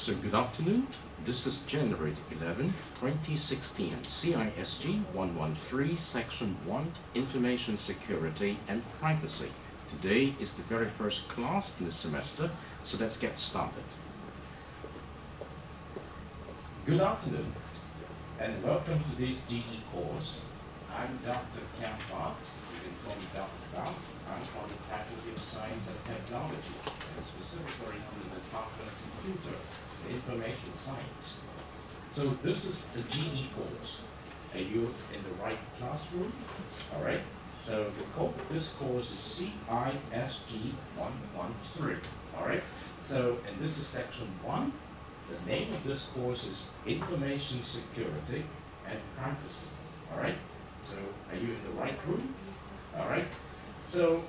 So good afternoon. This is January 11, 2016, CISG113, Section 1, Information Security and Privacy. Today is the very first class in the semester, so let's get started. Good afternoon, and welcome to this GE course. I'm Dr. Kampart. You can call me Dr. Kaut. I'm on the Faculty of Science and Technology, and specifically on the Department of Computer and Information Science. So this is a GE course. Are you in the right classroom? All right. So the code of this course is CISG113. All right. So, and this is section 1. The name of this course is Information Security and Privacy. All right. So, are you in the right room? All right. So,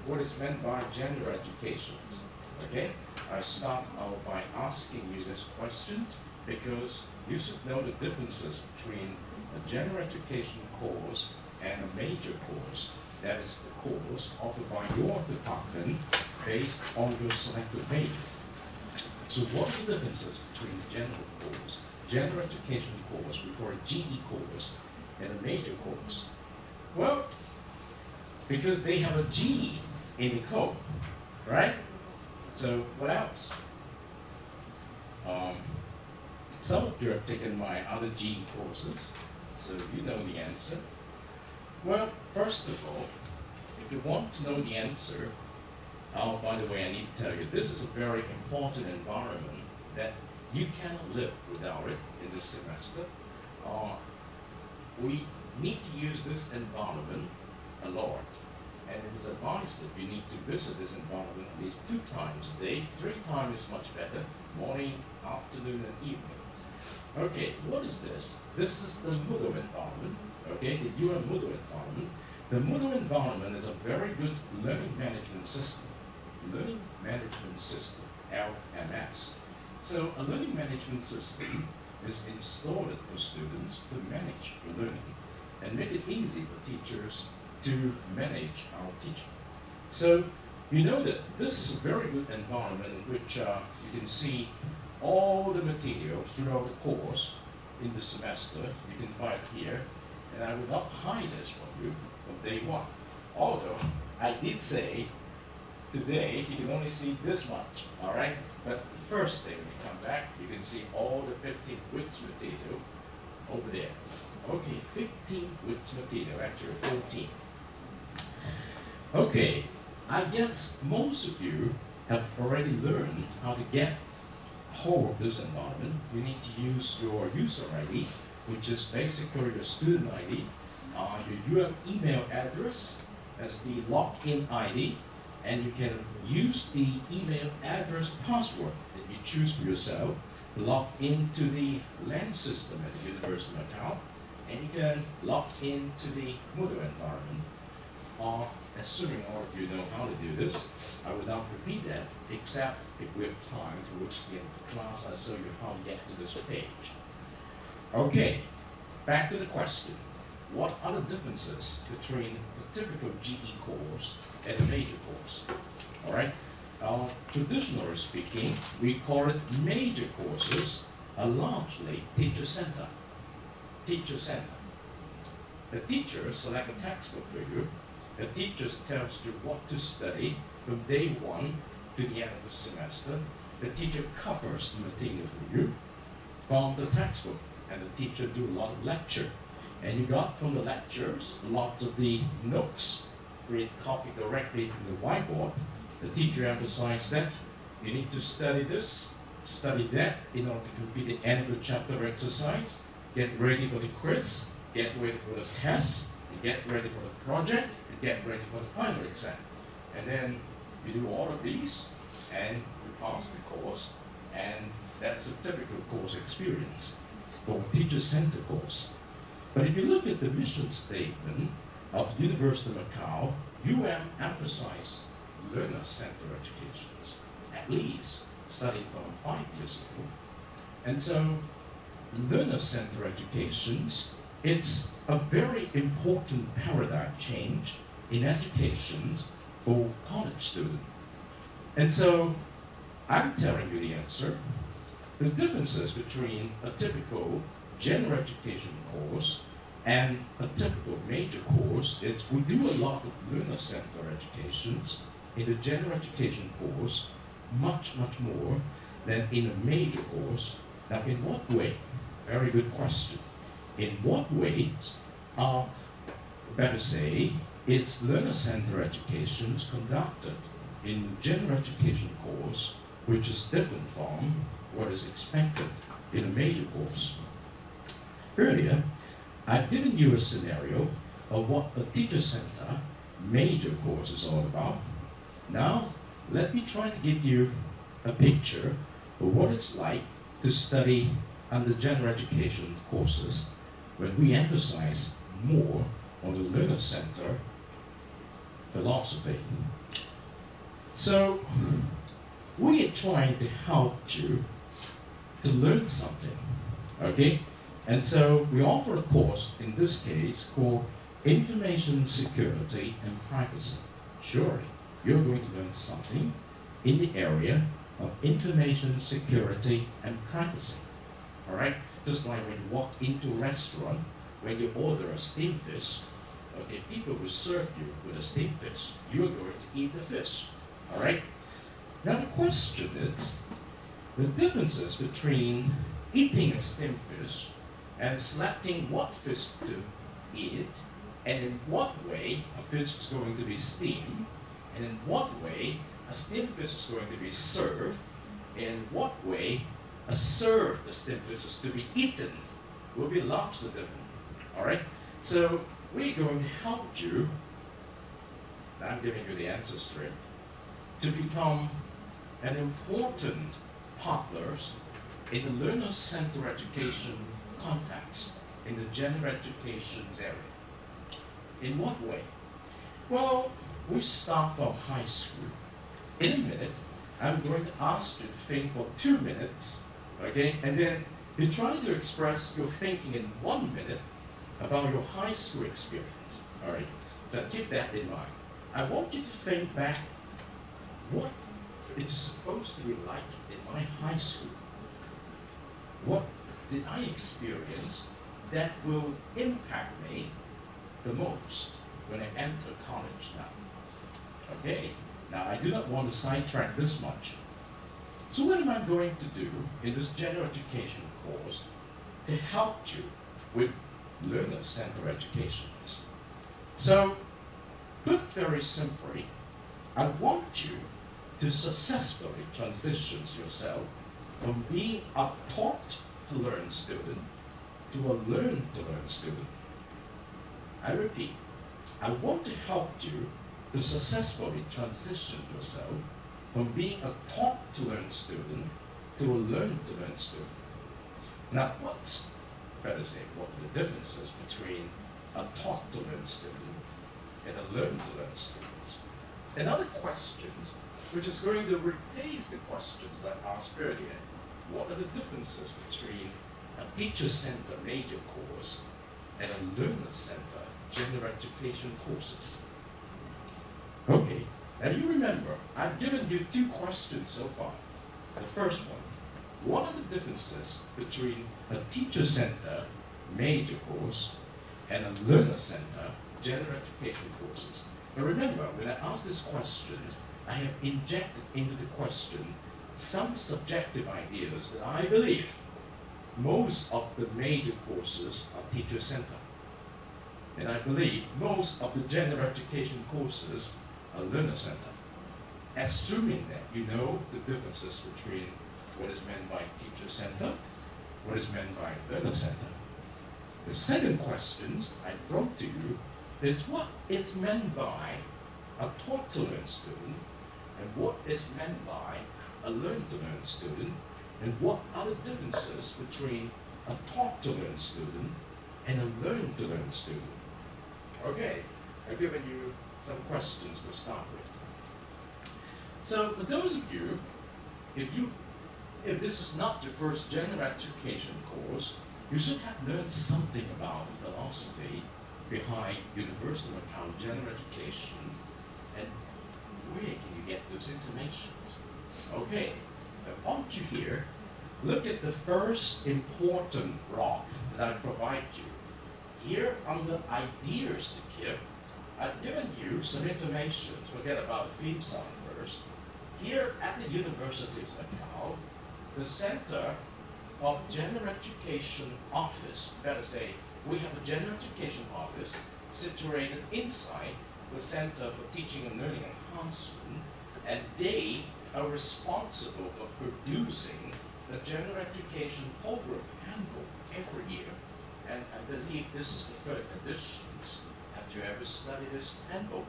what is meant by gender education? Okay. I start out by asking you this question because you should know the differences between a general education course and a major course. That is the course offered by your department based on your selected major. So what are the differences between the general course, general education course, we call it GE course, and a major course? Well, because they have a G in the code, right? So what else? Some of you have taken my other GE courses, so you know the answer. Well, first of all, if you want to know the answer, by the way, I need to tell you, this is a very important environment that you cannot live without it in this semester. We need to use this environment a lot. And it is advised that you need to visit this environment at least 2 times a day. 3 times is much better, morning, afternoon, and evening. Okay, what is this? This is the Moodle environment, okay, the UN Moodle environment. The Moodle environment is a very good learning management system. Learning management system, LMS. So a learning management system is installed for students to manage learning and make it easy for teachers to manage our teaching. So you know that this is a very good environment in which you can see all the material throughout the course in the semester. You can find it here, and I will not hide this from you from day 1. Although I did say today you can only see this much, all right? But the first thing, when you come back, you can see all the 15 weeks material over there. Okay, 15 weeks material, actually 14. Okay, I guess most of you have already learned how to get hold of this environment. You need to use your user ID, which is basically your student ID, your email address as the login ID, and you can use the email address password that you choose for yourself, log into the LAN system at the University of Macau, and you can log into the Moodle environment. Assuming all of you know how to do this, I will not repeat that, except if we have time towards the end of the class, I'll show you how to get to this page. Okay, back to the question. What are the differences between the typical GE course and a major course? All right. Traditionally speaking, we call it major courses are largely teacher-centered. Teacher-centered. The teacher selects a textbook for you. The teacher tells you what to study from day 1 to the end of the semester. The teacher covers the material for you from the textbook, and the teacher do a lot of lecture. And you got from the lectures lots of the notes copied directly from the whiteboard. The teacher emphasizes that you need to study this, study that in order to complete the end of the chapter exercise, get ready for the quiz, get ready for the test, get ready for the project, and get ready for the final exam. And then you do all of these, and you pass the course, and that's a typical course experience for a teacher-centered course. But if you look at the mission statement of the University of Macau, emphasizes learner-centered educations, at least starting from 5 years ago. And so learner-centered educations, it's a very important paradigm change in education for college students. And so I'm telling you the answer. The differences between a typical general education course and a typical major course is we do a lot of learner-centered educations in the general education course, much more than in a major course. Now, in what way? Very good question. In what way are, better say, it's learner-centered educations conducted in general education course, which is different from what is expected in a major course. Earlier, I've given you a scenario of what a teacher-centered major course is all about. Now, let me try to give you a picture of what it's like to study under general education courses when we emphasize more on the learner-centered philosophy. So, we are trying to help you to learn something, okay? And so we offer a course, in this case, called Information Security and Privacy. Surely, you're going to learn something in the area of information security and privacy, all right? Just like when you walk into a restaurant, when you order a steamed fish, okay, people will serve you with a steamed fish. You're going to eat the fish, all right? Now the question is, the differences between eating a steamed fish and selecting what fish to eat, and in what way a fish is going to be steamed, and in what way a steamed fish is going to be served, and in what way a served steamed fish is to be eaten, will be largely different. All right? So we're going to help you, I'm giving you the answer straight, to become an important partners in the learner-centered education context in the general education area. In what way? Well, we start from high school. In a minute, I'm going to ask you to think for 2 minutes, okay? And then you try to express your thinking in 1 minute about your high school experience, all right? So keep that in mind. I want you to think back what it is supposed to be like in my high school. What did I experience that will impact me the most when I enter college now? Okay, now I do not want to sidetrack this much. So what am I going to do in this general education course to help you with learner-centered education? So, put very simply, I want you to successfully transition yourself from being a taught-to-learn student to a learn-to-learn student. I repeat, I want to help you to successfully transition yourself from being a taught-to-learn student to a learn-to-learn student. Now, what's, better say, what are the differences between a taught-to-learn student and a learn-to-learn student? Another question, which is going to replace the questions that I asked earlier, what are the differences between a teacher-centered major course and a learner-centered general education courses? Okay, now you remember, I've given you 2 questions so far. The first one, what are the differences between a teacher-centered major course and a learner-centered general education courses? Now remember, when I asked this question, I have injected into the question some subjective ideas that I believe most of the major courses are teacher-centered. And I believe most of the general education courses are learner-centered. Assuming that you know the differences between what is meant by teacher-centered, what is meant by learner-centered. The second question I brought to you is what is meant by a taught-to-learn student and what is meant by a learn-to-learn student, and what are the differences between a taught-to-learn student and a learn-to-learn student. Okay, I've given you some questions to start with. So for those of you, if this is not your first general education course, you should have learned something about the philosophy behind Universal Account General Education, and where can you get those information? Okay, I want you here, look at the first important block that I provide you. Here under ideas to keep, I've given you some information. Forget about the theme song first. Here at the university's account, the Center of General Education Office, better say, we have a General Education Office situated inside the Center for Teaching and Learning Enhancement, and they are responsible for producing the General Education Program Handbook every year. And I believe this is the third edition. Have you ever studied this handbook?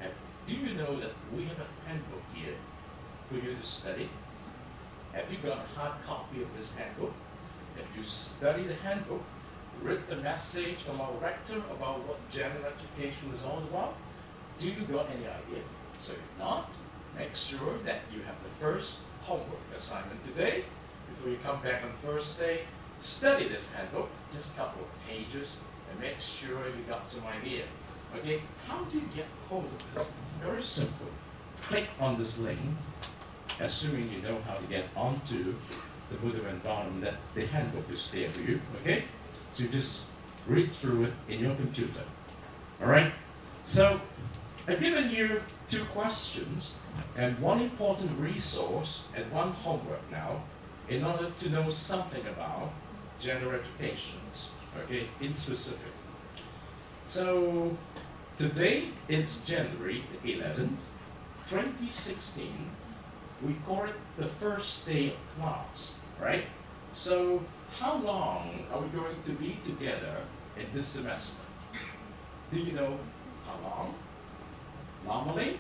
And do you know that we have a handbook here for you to study? Have you got a hard copy of this handbook? Have you studied the handbook, read the message from our rector about what general education is all about? Do you got any idea? So if not, make sure that you have the first homework assignment today. Before you come back on Thursday, study this handbook, just a couple of pages, and make sure you got some idea. Okay, how do you get hold of this? Very simple. Click on this link, assuming you know how to get onto the Moodle environment, that the handbook is there for you. Okay, so just read through it in your computer. All right. So I've given you 2 questions and 1 important resource and 1 homework now, in order to know something about general educations, okay, in specific. So today it's January 11th, 2016. We call it the first day of class, right? So how long are we going to be together in this semester? Do you know how long? Normally?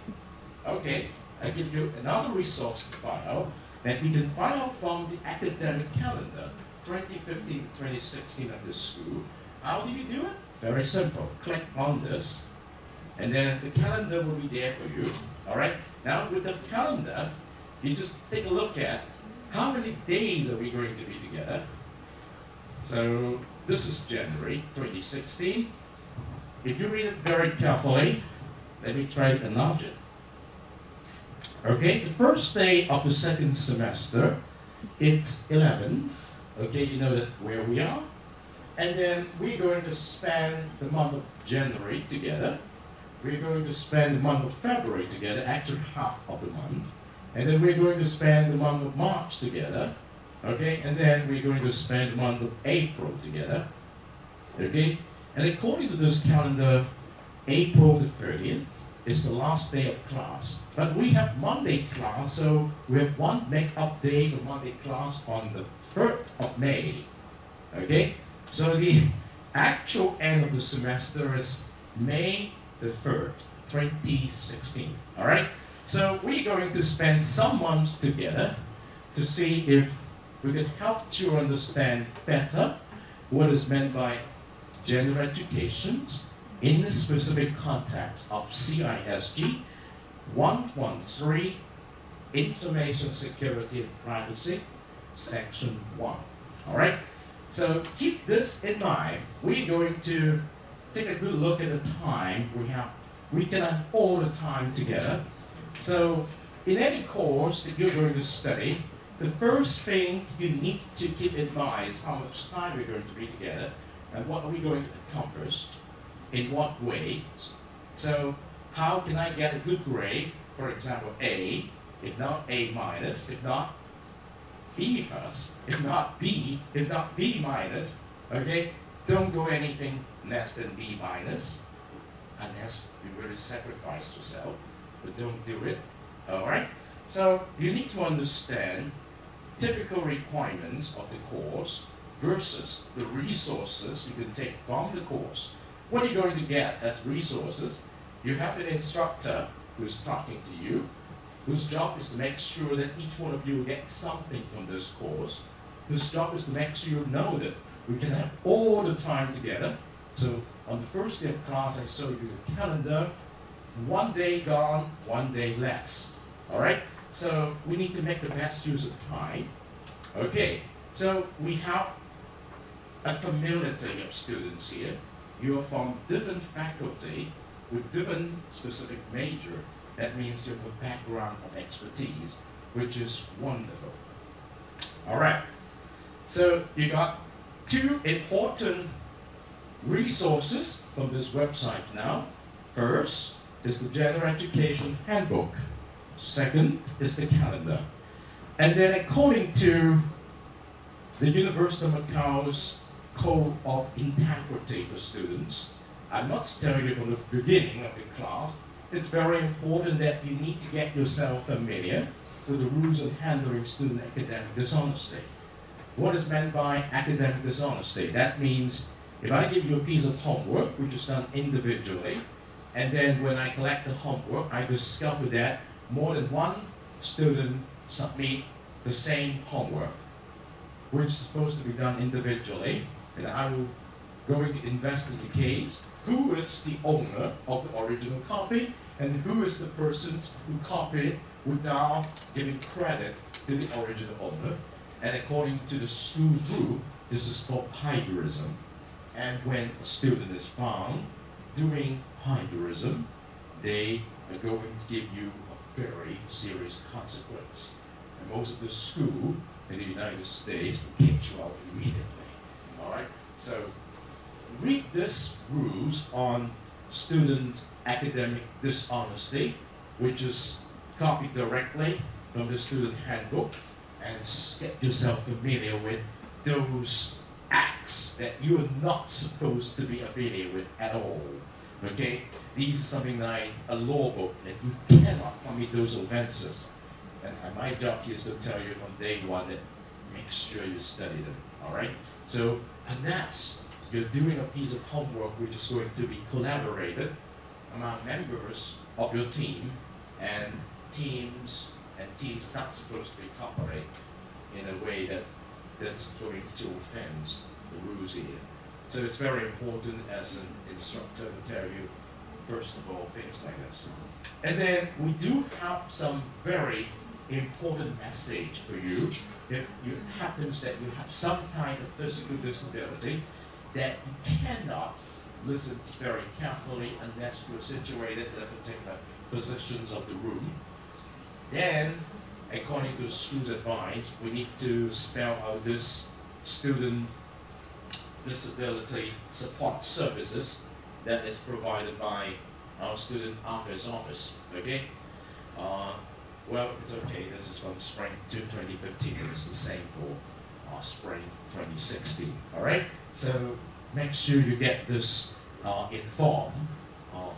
Okay, I give you another resource to find out, that you can find out from the academic calendar, 2015 to 2016 of the school. How do you do it? Very simple. Click on this, and then the calendar will be there for you. All right? Now, with the calendar, you just take a look at how many days are we going to be together. So this is January 2016. If you read it very carefully, let me try to enlarge it. Okay, the first day of the 2nd semester, it's 11. Okay, you know that where we are. And then we're going to spend the month of January together. We're going to spend the month of February together, actually half of the month. And then we're going to spend the month of March together. Okay, and then we're going to spend the month of April together. Okay, and according to this calendar, April the 30th is the last day of class. But we have Monday class, so we have 1 make-up day for Monday class on the 3rd of May. Okay, so the actual end of the semester is May the 3rd, 2016. All right, so we're going to spend some months together to see if we can help you understand better what is meant by general education in the specific context of CISG113, Information Security and Privacy, Section 1. All right? So keep this in mind. We're going to take a good look at the time we have. We can have all the time together. So in any course that you're going to study, the first thing you need to keep in mind is how much time we're going to be together and what are we going to accomplish. In what way? So how can I get a good grade? For example, A, if not A minus, if not B plus, if not B minus, okay? Don't go anything less than B minus, unless you really sacrifice yourself, but don't do it, all right? So you need to understand typical requirements of the course versus the resources you can take from the course. What are you going to get as resources? You have an instructor who's talking to you, whose job is to make sure that each one of you gets something from this course, whose job is to make sure you know that we can have all the time together. So on the first day of class, I showed you the calendar, 1 day gone, 1 day less. All right? So we need to make the best use of time. Okay, so we have a community of students here. You are from different faculty with different specific major. That means you have a background of expertise. which is wonderful. All right, so you got two important resources from this website now. First is the General Education Handbook. Second is the calendar. And then according to the University of Macau's Code of Integrity for Students, I must tell you from the beginning of the class, it's very important that you need to get yourself familiar with the rules of handling student academic dishonesty. What is meant by academic dishonesty? That means if I give you a piece of homework, which is done individually, and then when I collect the homework, I discover that more than one student submit the same homework, which is supposed to be done individually, and I will going to investigate who is the owner of the original copy and who is the person who copied it without giving credit to the original owner. And according to the school rule, this is called plagiarism. And when a student is found doing plagiarism, they are going to give you a very serious consequence. And most of the schools in the United States will kick you out immediately. All right? So read these rules on student academic dishonesty, which is copied directly from the student handbook, and get yourself familiar with those acts that you are not supposed to be affiliated with at all. Okay? These are something like a law book that you cannot commit those offenses. And my job here is to tell you from day one that make sure you study them. Alright? So, unless you're doing a piece of homework which is going to be collaborated among members of your team, and teams are not supposed to be cooperate in a way that's going to offend the rules here. So it's very important as an instructor to tell you, first of all, things like this. And then we do have some very important message for you. If it happens that you have some kind of physical disability that you cannot listen very carefully unless you're situated in a particular positions of the room, then according to the school's advice, we need to spell out this student disability support services that is provided by our student office, okay? Well, it's okay, this is from spring 2015, it's the same for spring 2016, all right? So make sure you get this informed.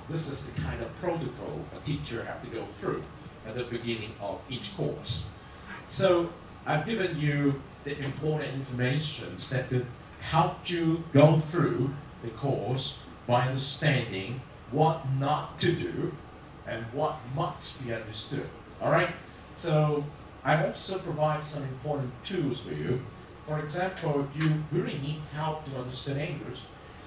This is the kind of protocol a teacher has to go through at the beginning of each course. So I've given you the important information that could help you go through the course by understanding what not to do and what must be understood. All right? So I also provide some important tools for you. For example, if you really need help to understand English,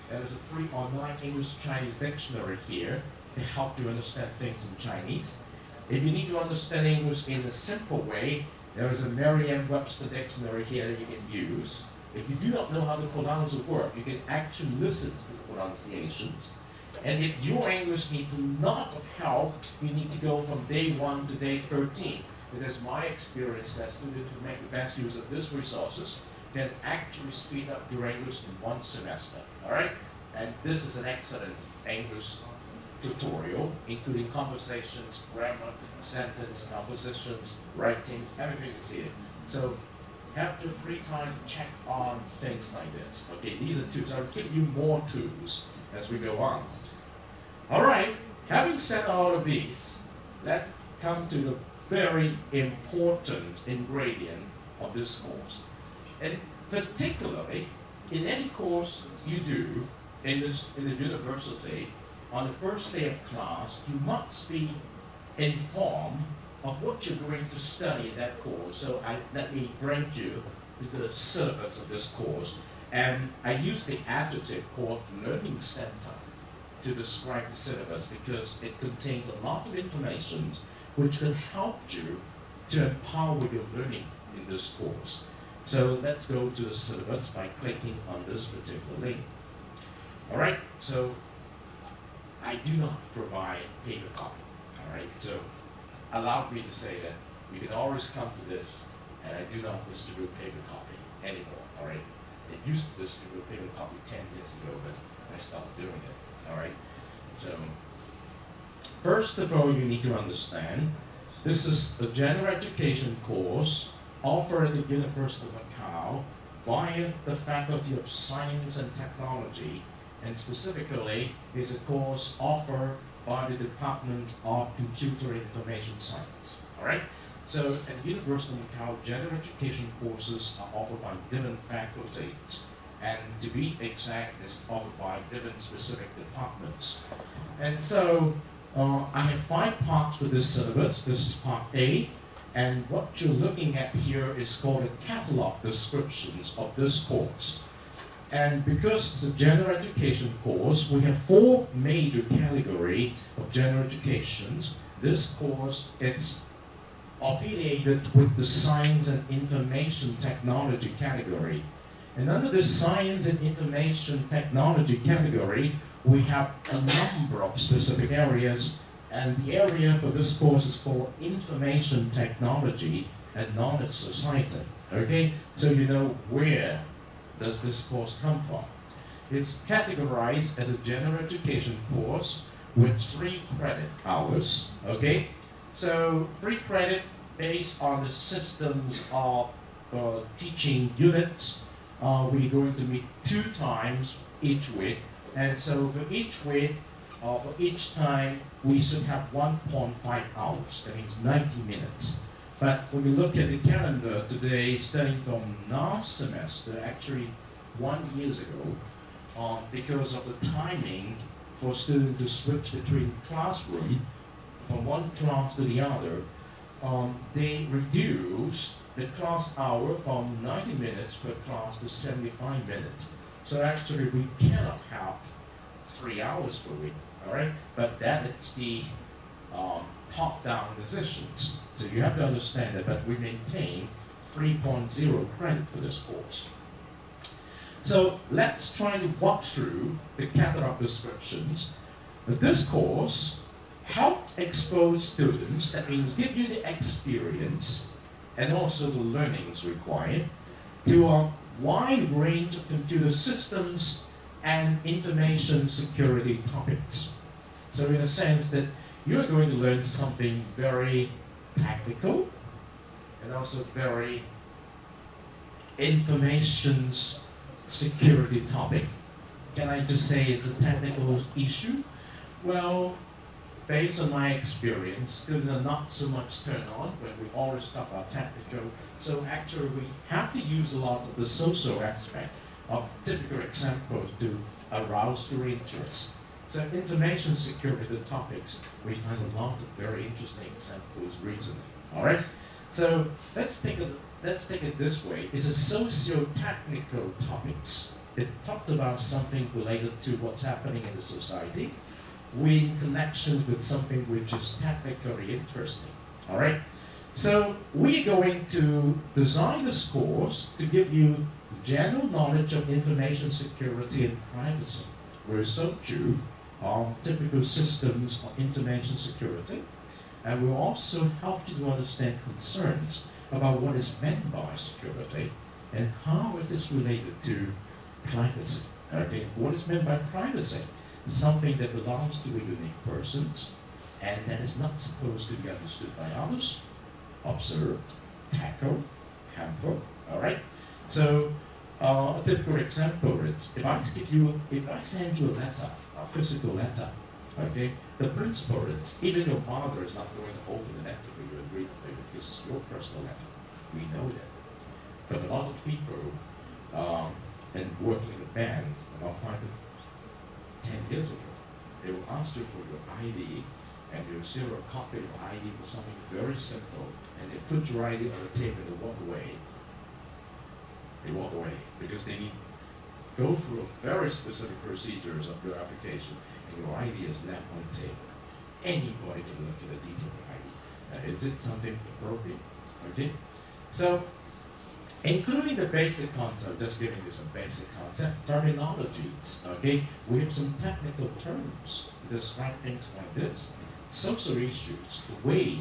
there is a free online English-Chinese dictionary here to help you understand things in Chinese. If you need to understand English in a simple way, there is a Merriam-Webster dictionary here that you can use. If you do not know how to pronounce a word, you can actually listen to the pronunciations. And if your English needs a lot of help, you need to go from day 1 to day 13. It is my experience that students who make the best use of these resources can actually speed up your English in 1 semester. All right? And this is an excellent English tutorial, including conversations, grammar, sentence, compositions, writing, everything is here. So have your free time to check on things like this. Okay, these are tools. I'll give you more tools as we go on. All right, having said all of these, let's come to the very important ingredient of this course. And particularly, in any course you do in the university, on the first day of class, you must be informed of what you're going to study in that course. So let me bring you to the syllabus of this course. And I use the adjective called learning center to describe the syllabus because it contains a lot of information which can help you to empower your learning in this course. So let's go to the syllabus by clicking on this particular link. All right, so I do not provide paper copy. All right, so allow me to say that You can always come to this, and I do not distribute paper copy anymore, all right? It used to distribute paper copy 10 years ago, but I stopped doing it, all right? So, first of all, you need to understand, this is a general education course offered at the University of Macau via the Faculty of Science and Technology, and specifically is a course offered by the Department of Computer and Information Science, all right? So at the University of Macau, general education courses are offered by different faculties, and to be exact, it's offered by different specific departments. And so I have 5 parts for this syllabus. This is part A, and what you're looking at here is called a catalog descriptions of this course. And because it's a general education course, we have 4 major categories of general educations. This course, it's affiliated with the Science and Information Technology category. And under the Science and Information Technology category, we have a number of specific areas, and the area for this course is called Information Technology and Knowledge Society. Okay, so you know where does this course come from. It's categorized as a general education course with 3 credit hours. Okay, so 3 credit based on the systems of teaching units. We're going to meet 2 times each week. And so for each week, for each time, we should have 1.5 hours. That means 90 minutes. But when you look at the calendar today, starting from last semester, actually 1 year ago, because of the timing for students to switch between classroom from one class to the other, they reduced the class hour from 90 minutes per class to 75 minutes. So actually we cannot have 3 hours per week, all right? But that is the top-down decisions. So you have to understand that, but we maintain 3.0 credit for this course. So let's try to walk through the catalog descriptions. This course help expose students, that means give you the experience and also the learnings required to a wide range of computer systems and information security topics. So in a sense that you're going to learn something very technical and also very information security topic. Can I just say it's a technical issue? Well, based on my experience, students are not so much turned on when we always talk about technical. So actually we have to use a lot of the social aspect of typical examples to arouse your interest. So information security topics, we find a lot of very interesting examples recently. All right. So let's take it this way. It's a socio-technical topics. It talked about something related to what's happening in the society, in connection with something which is technically interesting. All right. So we're going to design this course to give you general knowledge of information security and privacy. We're so true on typical systems of information security, and we'll also help you to understand concerns about what is meant by security and how it is related to privacy. Okay, what is meant by privacy? Something that belongs to a unique person and that is not supposed to be understood by others, observed, tackled, handled. All right. So a typical example is if I send you a letter, a physical letter, okay, the principle is even your mother is not going to open the letter for you and read it because it's your personal letter. We know that. But a lot of people and working in a band about 10 years ago, they will ask you for your ID and you receive a copy of your ID for something very simple, and they put your ID on the table and they walk away. They walk away because they need to go through a very specific procedures of your application, and your ID is left on the table. Anybody can look at the detail of your ID. Is it something appropriate? Okay? So, including the basic concept, just giving you some basic concept, terminologies, okay? We have some technical terms to describe things like this. Social issues, the way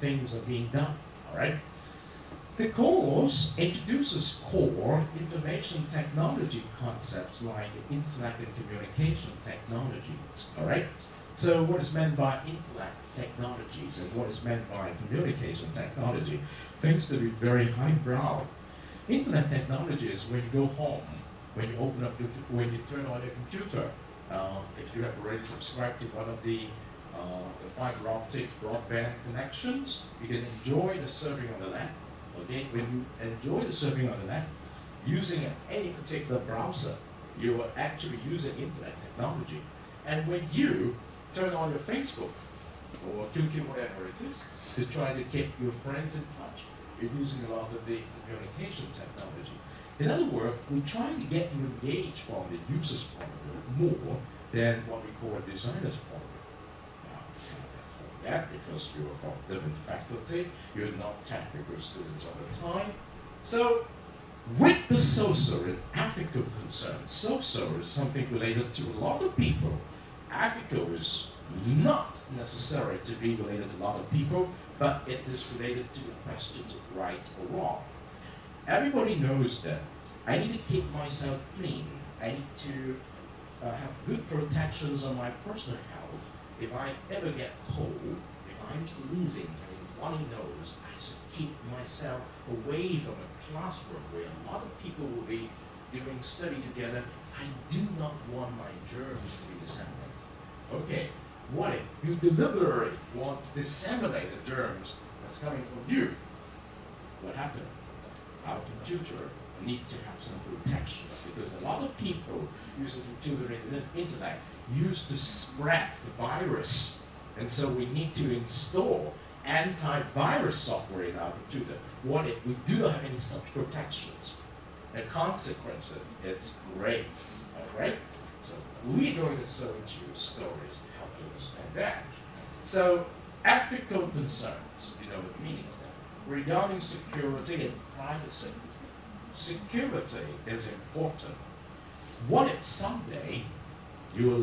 things are being done, all right? The course introduces core information technology concepts like intellect and communication technologies, all right? So what is meant by intellect technologies and what is meant by communication technology? Things to be very highbrow. Internet technology is when you go home, when you open up, when you turn on your computer, if you have already subscribed to one of the fiber optic broadband connections, you can enjoy the surfing on the net. Okay, when you enjoy the surfing on the net, using any particular browser, you are actually using internet technology. And when you turn on your Facebook or QQ, whatever it is, to try to keep your friends in touch, you're using a lot of the communication technology. In other words, we try to get you engaged from the user's point of view more than what we call a designer's point of view. Now, you can't afford that because you're from different faculty, you're not technical students all the time. So, with the social and ethical concerns, social is something related to a lot of people. Ethical is not necessary to be related to a lot of people, but it is related to the questions of right or wrong. Everybody knows that I need to keep myself clean. I need to have good protections on my personal health. If I ever get cold, if I'm sneezing and runny nose, I should keep myself away from a classroom where a lot of people will be doing study together. I do not want my germs to be disseminated. Okay, what if you deliberately want to disseminate the germs that's coming from you? What happened? Our computer need to have some protection because a lot of people using computer and internet used to spread the virus, and so we need to install antivirus software in our computer. What if we do not have any such protections? The consequences, it's grave, all right? So we're going to show you stories to help you understand that. So ethical concerns, you know the meaning of that, regarding security and privacy. Security is important. What if someday your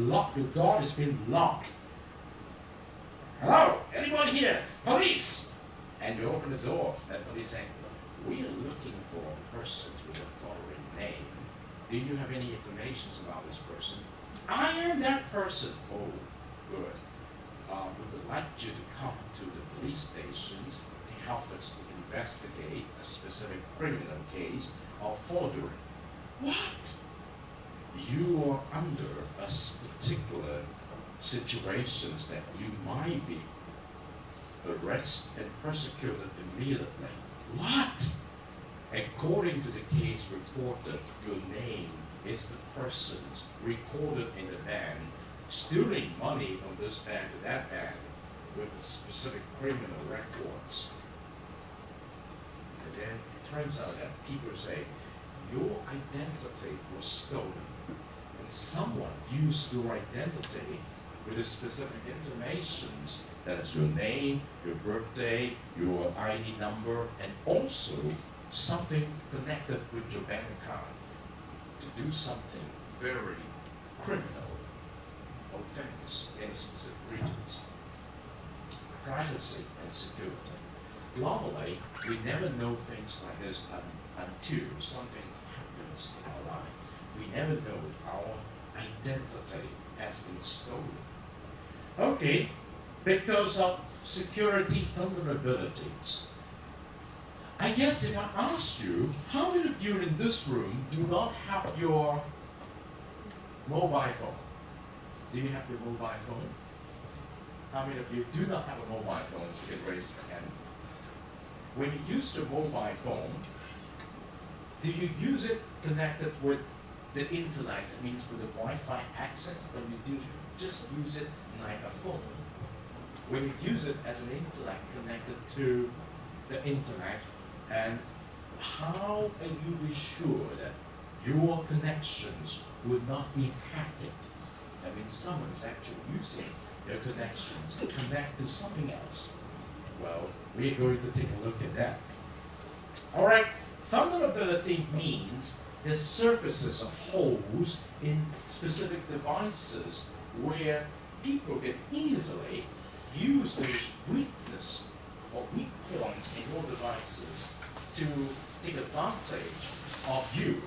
door has been locked? Hello, anyone here? Police! And you open the door, and police say, we are looking for a person with a foreign name. Do you have any information about this person? I am that person. Oh, good. We would like you to come to the police stations to help us to investigate a specific criminal case of forgery. What? You are under a particular situations that you might be arrested and persecuted immediately. What? According to the case reported, your name is the persons recorded in the band, stealing money from this band to that band with specific criminal records. And then it turns out that people say, your identity was stolen. And someone used your identity with the specific informations, that is your name, your birthday, your ID number, and also something connected with your bank account to do something very criminal offense in specific regions. Privacy and security. Normally, we never know things like this until something happens in our life. We never know our identity has been stolen. Okay, because of security vulnerabilities. I guess if I asked you, how many of you in this room do not have your mobile phone? Do you have your mobile phone? How many of you do not have a mobile phone? You can raise your hand. When you use your mobile phone, do you use it connected with the internet, that means with the Wi-Fi access, or you do just use it like a phone? When you use it as an intellect connected to the internet, and how are you be sure that your connections will not be hacked? I mean, someone is actually using their connections to connect to something else. Well, we're going to take a look at that. All right, vulnerability means the surfaces of holes in specific devices where people can easily use those weakness or weak points in your devices to take advantage of you,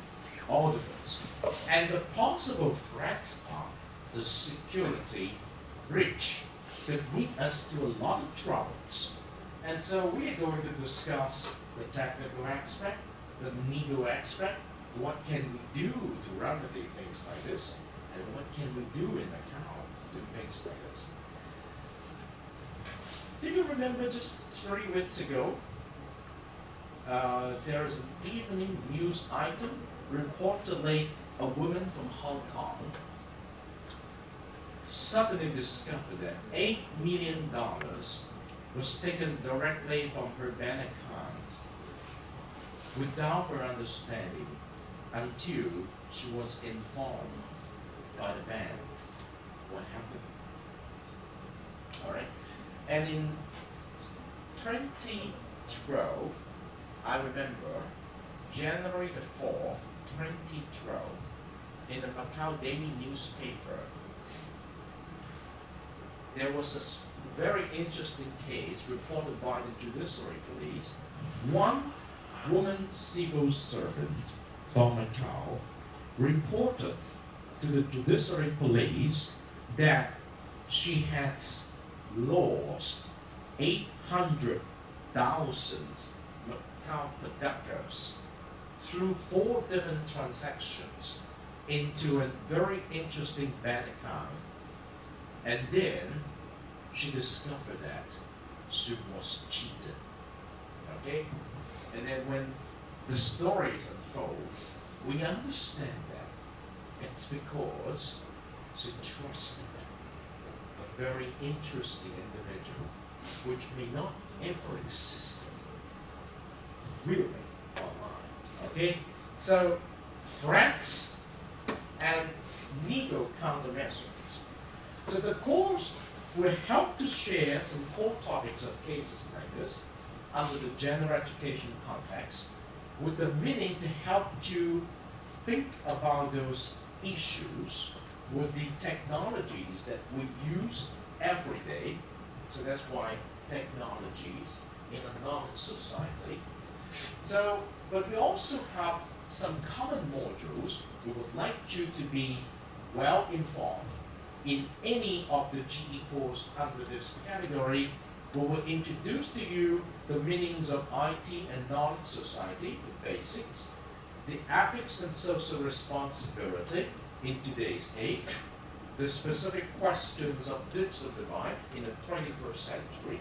all of us. And the possible threats are the security breach could lead us to a lot of troubles. And so we are going to discuss the technical aspect, the legal aspect, what can we do to remedy things like this, and what can we do in Macau to do things like this. Do you remember just 3 weeks ago, there is an evening news item, reportedly a woman from Hong Kong suddenly discovered that $8 million was taken directly from her bank account without her understanding until she was informed by the bank what happened. All right? And in 2012, I remember January the 4th, 2012, in the Macau daily newspaper, there was a very interesting case reported by the judiciary police. One woman civil servant from Macau reported to the judiciary police that she had lost 800,000 Macau pesetas through 4 different transactions into a very interesting bank account. And then she discovered that she was cheated. Okay? And then when the stories unfold, we understand that it's because she trusted a very interesting individual which may not ever exist really online. Okay? So threats and legal countermeasures. So the course will help to share some core topics of cases like this under the general education context, with the meaning to help you think about those issues with the technologies that we use every day. So that's why technologies in a knowledge society. So, but we also have some common modules we would like you to be well informed. In any of the GE course under this category, we will introduce to you the meanings of IT and knowledge society, the basics, the ethics and social responsibility in today's age, the specific questions of digital divide in the 21st century,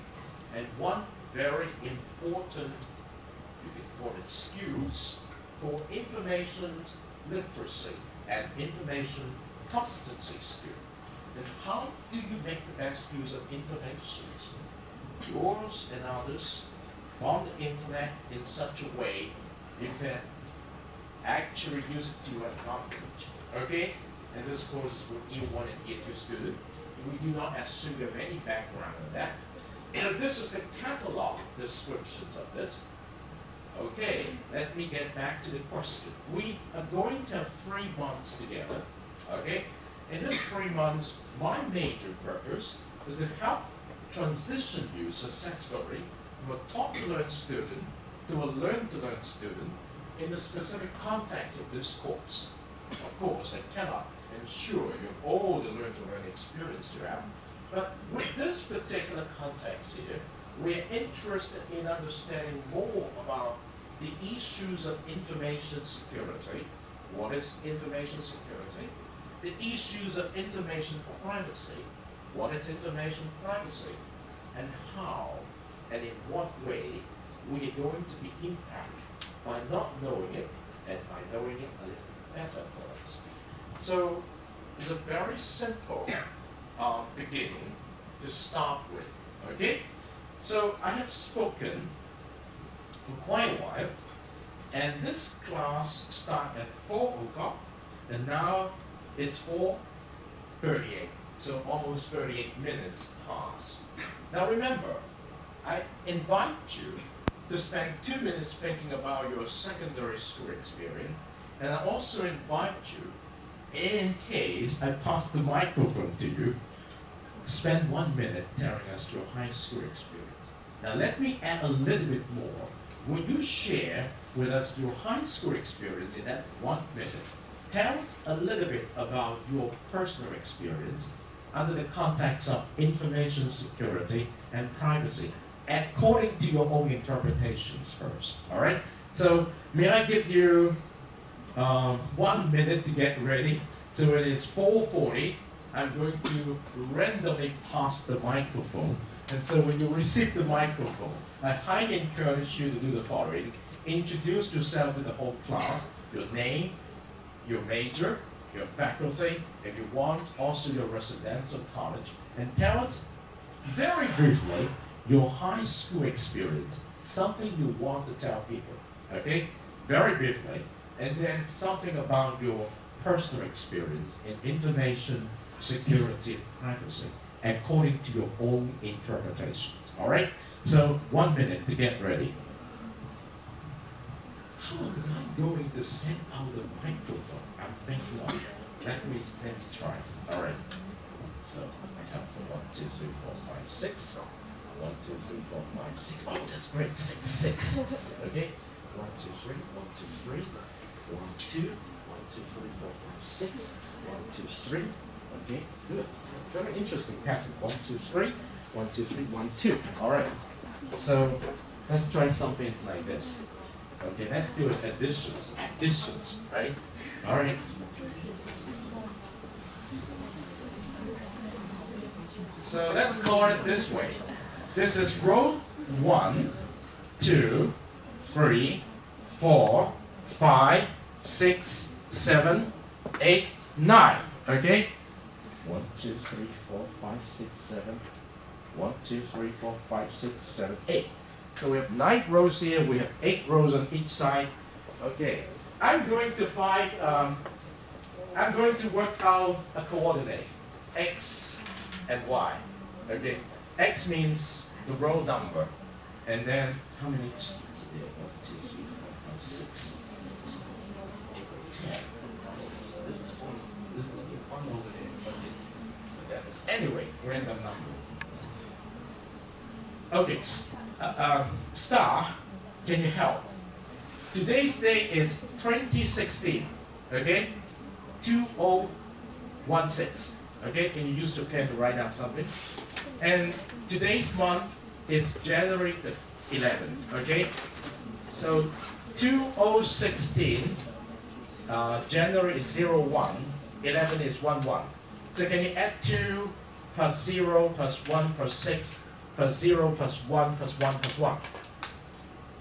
and one very important, you can call it skills, called information literacy and information competency skill. And how do you make the best use of information, yours and others, on the internet in such a way you can actually use it to your advantage? Okay? And this course is for year 1 and year 2 student. We do not assume you have any background on that. So this is the catalog descriptions of this. Okay, let me get back to the question. We are going to have 3 months together. Okay? In this 3 months, my major purpose is to help transition you successfully from a taught-to-learn student to a learn-to-learn student in the specific context of this course. Of course, I cannot ensure you have all the learn-to-learn experience you have, but with this particular context here, we're interested in understanding more about the issues of information security. What is information security? The issues of information privacy. What is information privacy? And how and in what way we are going to be impacted by not knowing it and by knowing it a little better for us. So it's a very simple beginning to start with. Okay? So I have spoken for quite a while, and this class started at 4 o'clock, and now it's 4:38, so almost 38 minutes past. Now remember, I invite you to spend 2 minutes thinking about your secondary school experience, and I also invite you, in case I pass the microphone to you, spend 1 minute telling us your high school experience. Now let me add a little bit more. Would you share with us your high school experience in that 1 minute? Tell us a little bit about your personal experience under the context of information security and privacy, according to your own interpretations first, all right? So may I give you 1 minute to get ready? So it is 4:40. I'm going to randomly pass the microphone. And so when you receive the microphone, I highly encourage you to do the following. Introduce yourself to the whole class, your name, your major, your faculty, if you want, also your residential college, and tell us very briefly your high school experience, something you want to tell people, okay? Very briefly, and then something about your personal experience in information security and privacy, according to your own interpretations, all right? So 1 minute to get ready. How am I going to send out the microphone? I'm thinking of it. Let me try. All right. So I have 1, 2, 3, 4, 5, 6. 1, 2, 3, 4, 5, 6. Oh, that's great. 6, 6. Okay. 1, 2, 3. 1, 2, 3. 1, 2. 1, 2, 3, 4, 5, 6. 1, 2, 3. Okay. Good. Very interesting pattern. 1, 2, 3. 1, 2, 3. 1, 2. All right. So let's try something like this. Okay, let's do additions. Additions, right? All right. So let's call it this way. This is row 1, 2, 3, 4, 5, 6, 7, 8, 9. Okay? 1, 2, 3, 4, 5, 6, 7. 1, 2, 3, 4, 5, 6, 7, 8. So we have 9 rows here. We have 8 rows on each side. Okay. I'm going to work out a coordinate, x and y. Okay. X means the row number, and then how many students are there? 1, 2, 3, 4, 5, 6, 8, 10. This is 1. This is 1 over there. Okay. So that is anyway random number. Okay. Star, can you help? Today's date is 2016, okay? 2016, okay? Can you use your pen to write down something? And today's month is January the 11th, okay? So 2016, January is 01, 11 is 11. So can you add 2 plus 0 plus 1 plus 6 plus 0 plus 1 plus 1 plus 1.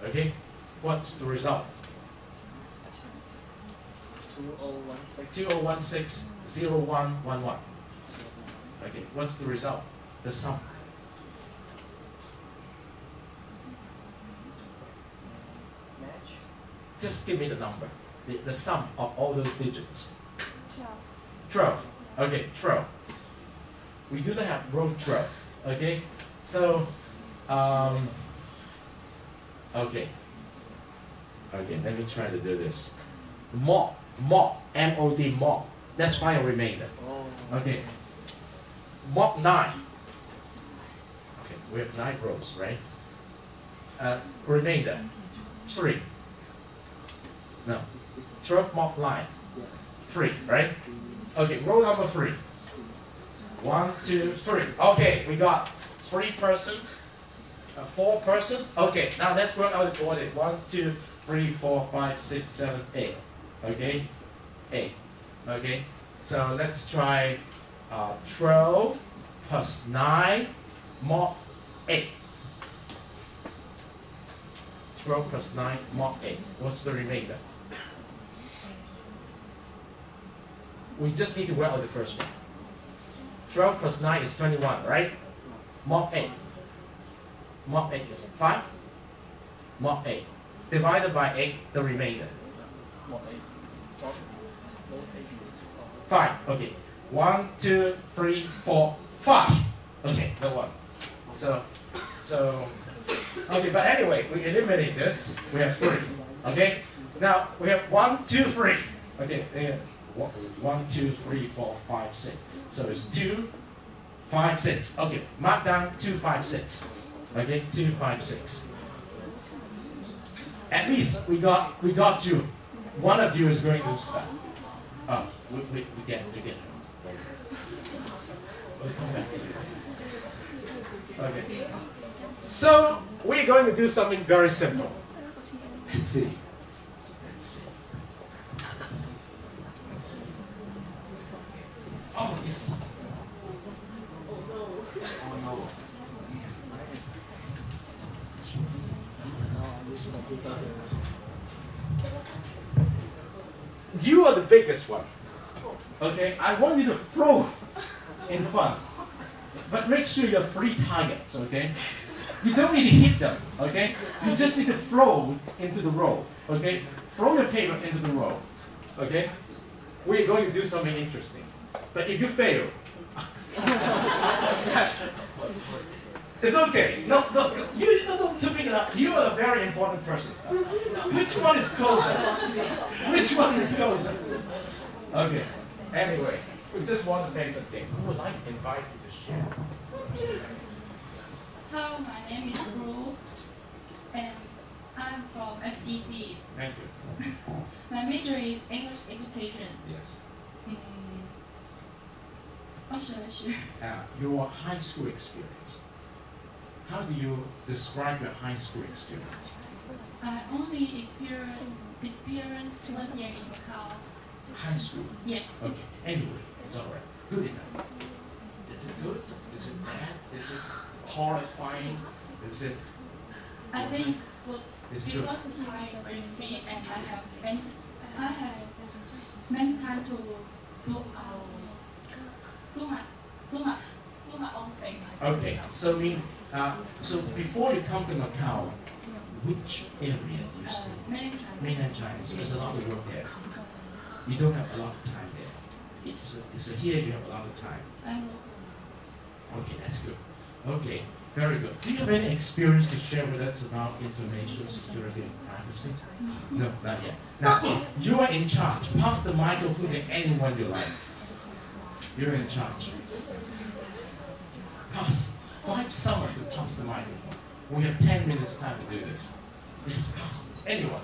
Okay? What's the result? 2016 0111. Okay, what's the result? The sum. Match. Just give me the number. The sum of all those digits. 12. 12. Okay, 12. We do not have row 12. Okay? So, okay, let me try to do this. Mod, M-O-D, mod. Let's find a remainder. Okay, mod 9. Okay, we have 9 rows, right? Remainder, 3. No, 12 mod 9, 3, right? Okay, row number 3. 1, 2, 3. Okay, we got 3 persons, 4 persons. Okay, now let's work out the coordinate. 1, 2, 3, 4, 5, 6, 7, 8. Okay, 8. Okay, so let's try 12 plus 9 mod 8. 12 plus 9 mod 8. What's the remainder? We just need to work out the first one. 12 plus 9 is 21, right? Mod 8. Mod 8 is 5. Mod 8. Divided by 8, the remainder. Mod 8. Mod 8 is 5. Okay. 1, 2, 3, 4, 5. Okay, the one. So, okay, but anyway, we eliminate this. We have 3. Okay? Now, we have 1, 2, 3. Okay, 1, 2, 3, 4, 5, 6. So it's 2, 5, 6. Okay, mark down 2, 5, 6. Okay, 256. At least we got you. One of you is going to start. Oh, we get. We'll come back to you. Okay. So we're going to do something very simple. Let's see. Oh yes. You are the biggest one. Okay, I want you to throw in front. But make sure you have 3 targets, okay? You don't need to hit them, okay? You just need to throw into the row, okay? Throw your paper into the row, okay? We're going to do something interesting. But if you fail, it's okay. No, you don't pick it up. You are a very important person. Which one is closer? Which one is closer? Okay. Anyway, we just want to play some game. We would like to invite you to share. Hello, my name is Ru, and I'm from FED. Thank you. My major is English education. Yes. What should I share? Your high school experience. How do you describe your high school experience? I only experienced 1 year in Macau. High school? Yes. Okay. Anyway, it's alright. Good enough. Is it good? Is it bad? Is it horrifying? Is it? I think it's good It's good. because the time is very free, and I have many time to do my own things. Okay. So before you come to Macau, which area do you stay? Mainland China. So there's a lot of work there. You don't have a lot of time there. Yes. So here you have a lot of time. Okay, that's good. Okay, very good. Do you have any experience to share with us about information security and privacy? No, not yet. Now, you are in charge. Pass the microphone to anyone you like. You're in charge. Pass. Find someone to pass the microphone. We have 10 minutes time to do this. Yes, pass. Anyone.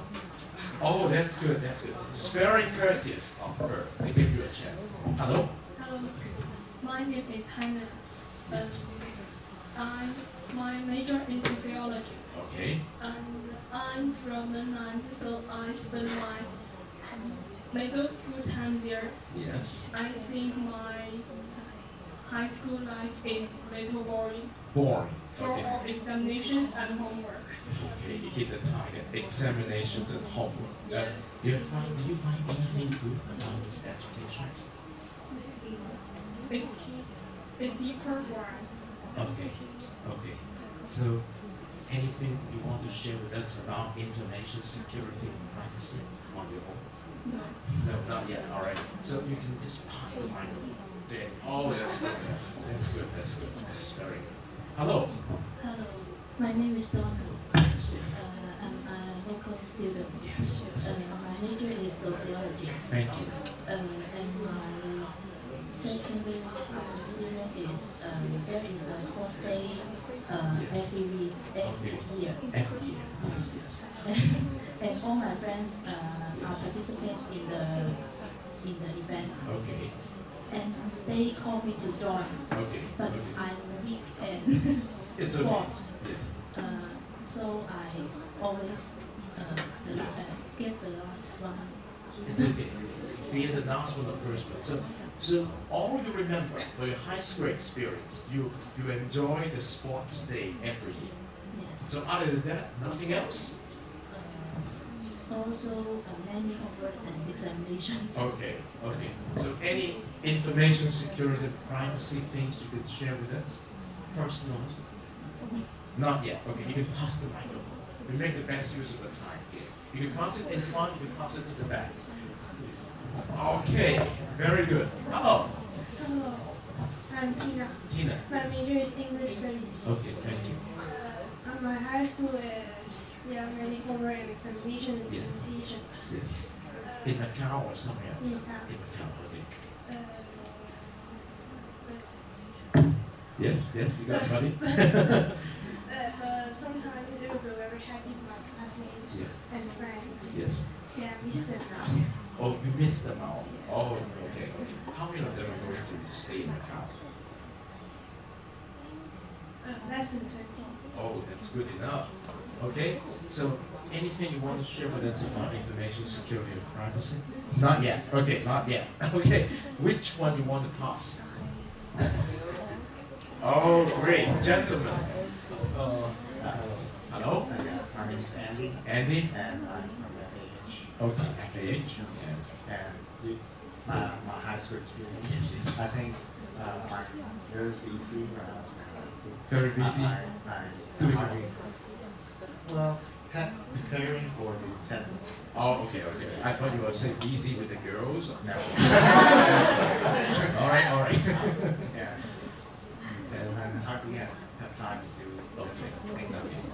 Oh, that's good, that's good. It's very courteous of her to give you a chance. Hello? Hello, my name is Hannah. My major is sociology. Okay. And I'm from the ninth, so I spent my middle school time there. Yes. I think my high school life is a little boring. Boring. For Okay. all examinations and homework. Okay, you hit the target. Examinations and homework. Do you find anything good about these educations? It's equal for us. Okay. Okay. So, anything you want to share with us about information security and privacy on your own? No. No, not yet. All right. So you can just pass the microphone. There. Oh, that's good. That's good. That's good. That's very good. Hello. Hello, my name is Donna. Yes. I'm a local student. Yes. My major is sociology. Thank you. And my secondary experience is there is a sports day every year. Every year. Yes, yes. And all my friends are participate in the event. Okay. And they call me to join. Okay. But Okay. I'm weak and It's okay. sport. Yes. So I always get the last one. It's okay. Be the last one or first one. So all you remember for your high school experience, you enjoy the sports day every year. Yes. So other than that, nothing else? Also many offers and examinations. Okay, okay. So any information security and privacy things you could share with us? Personal? Not yet. Okay, you can pass the microphone. We make the best use of the time here. You can pass it in front, you can pass it to the back. Okay, very good. Hello. Hello, I'm Tina. Tina. My major is English studies. Okay, thank you. My high school is many homework and examination and Yes. presentations. In Macau or somewhere else? In Macau. In Macau, okay. Uh, Yes, yes, you got it, buddy. my Yes, yes. Yeah, Mr. Now. Oh, you missed them all. Oh, okay. How many of them are going to stay in Macau? Less than 20. Oh, that's good enough. Okay, so anything you want to share with us about information security and privacy? Not yet. Okay, not yet. Okay, which one you want to pass? Oh, great, gentlemen. Hello? My name is Andy. Andy? And I'm from FAH. Okay, FAH. Yes. And my high school experience. Yes, yes. I think I'm very busy when I was in high school. Very busy? I hardly, well, preparing for the test. Oh, okay, okay. I thought you were saying busy with the girls. No. All right, all right. Yeah. And I hardly have time to do things like this.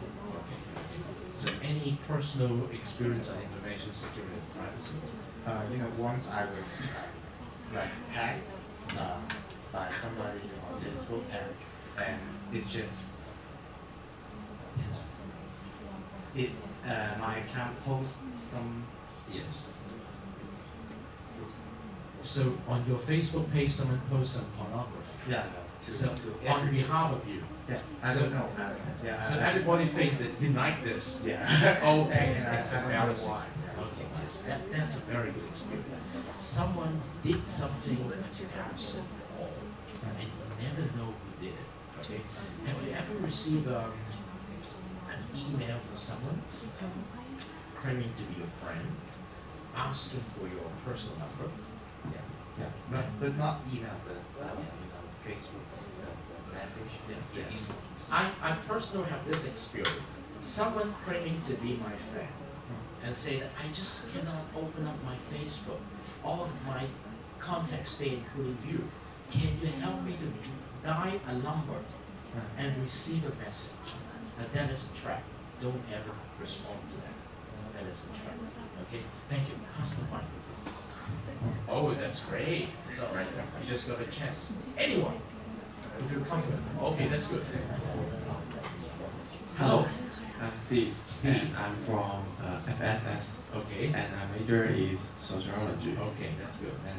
So any personal experience on information security and privacy? Once I was like hacked by somebody on Facebook, and it's just my account posts some. Yes. So on your Facebook page, someone posts some pornography. Yeah. So on behalf of you. Yeah. I So- don't know. Yeah. So everybody think that you like this. Yeah. Okay, And that's I don't know embarrassing. why. Okay, yes, that's a very good experience. Someone did something embarrassing, and you never know who did it. Okay, have you ever received an email from someone claiming to be your friend, asking for your personal number? Yeah. But not email, but Facebook message. Yeah. Yes. I personally have this experience. Someone claiming to be my friend and say that I just cannot open up my Facebook. All of my contacts stay including you. Can you help me to dial a number and receive a message? That is a trap. Don't ever respond to that. That is a trap. Okay? Thank you. Pass the microphone. Oh, that's great. It's all right. You just got a chance. Anyone? If you're comfortable. Okay, that's good. Hello. I'm Steve. Steve. And I'm from FSS. Okay. And my major is sociology. Okay, that's good. And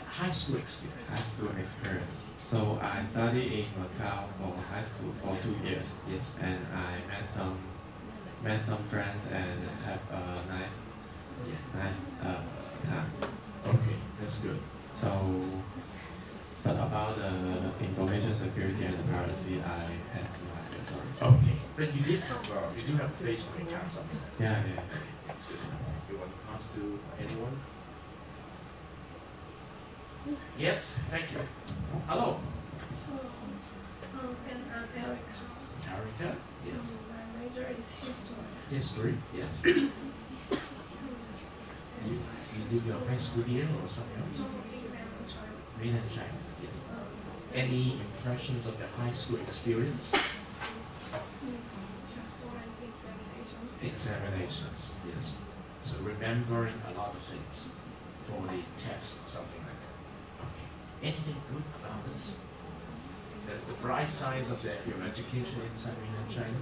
high school experience. high school experience. So I studied in Macau for high school for 2 years. Yes. And I met some friends and have a nice time. Okay, that's good. So, but about the information security and privacy, I have no idea. Sorry. Okay, but you do have a Facebook account, something like that. Yeah, yeah. Okay, that's good. You want to pass to anyone? Yes, thank you. Hello. And I'm Erica. Erica? Yes. My major is history. History? Yes. You did your high school here or something else? Mainland China, yes. Any impressions of the high school experience? Examinations, yes. So remembering a lot of things for the test, something like that. Okay. Anything good about this? The bright sides of your education inside mainland China?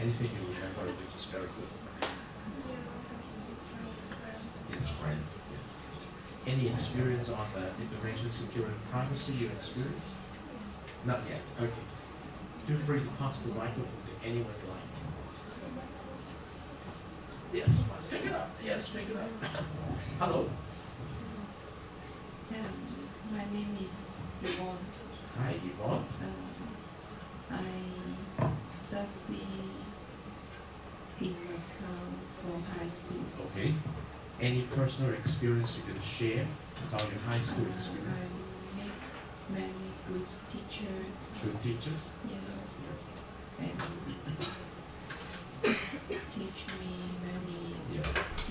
Anything you remember which is very good? Yes, friends. Yes, yes. Any experience on the information security and privacy you experience? Not yet. Okay. Feel free to pass the microphone to anyone you like. Yes, pick it up. Yes, pick it up. Hello. My name is Yvonne. Hi, Yvonne. I study in Macau for high school. Okay. Any personal experience you can share about your high school experience? I met many good teachers. Good teachers? Yes. And teach me many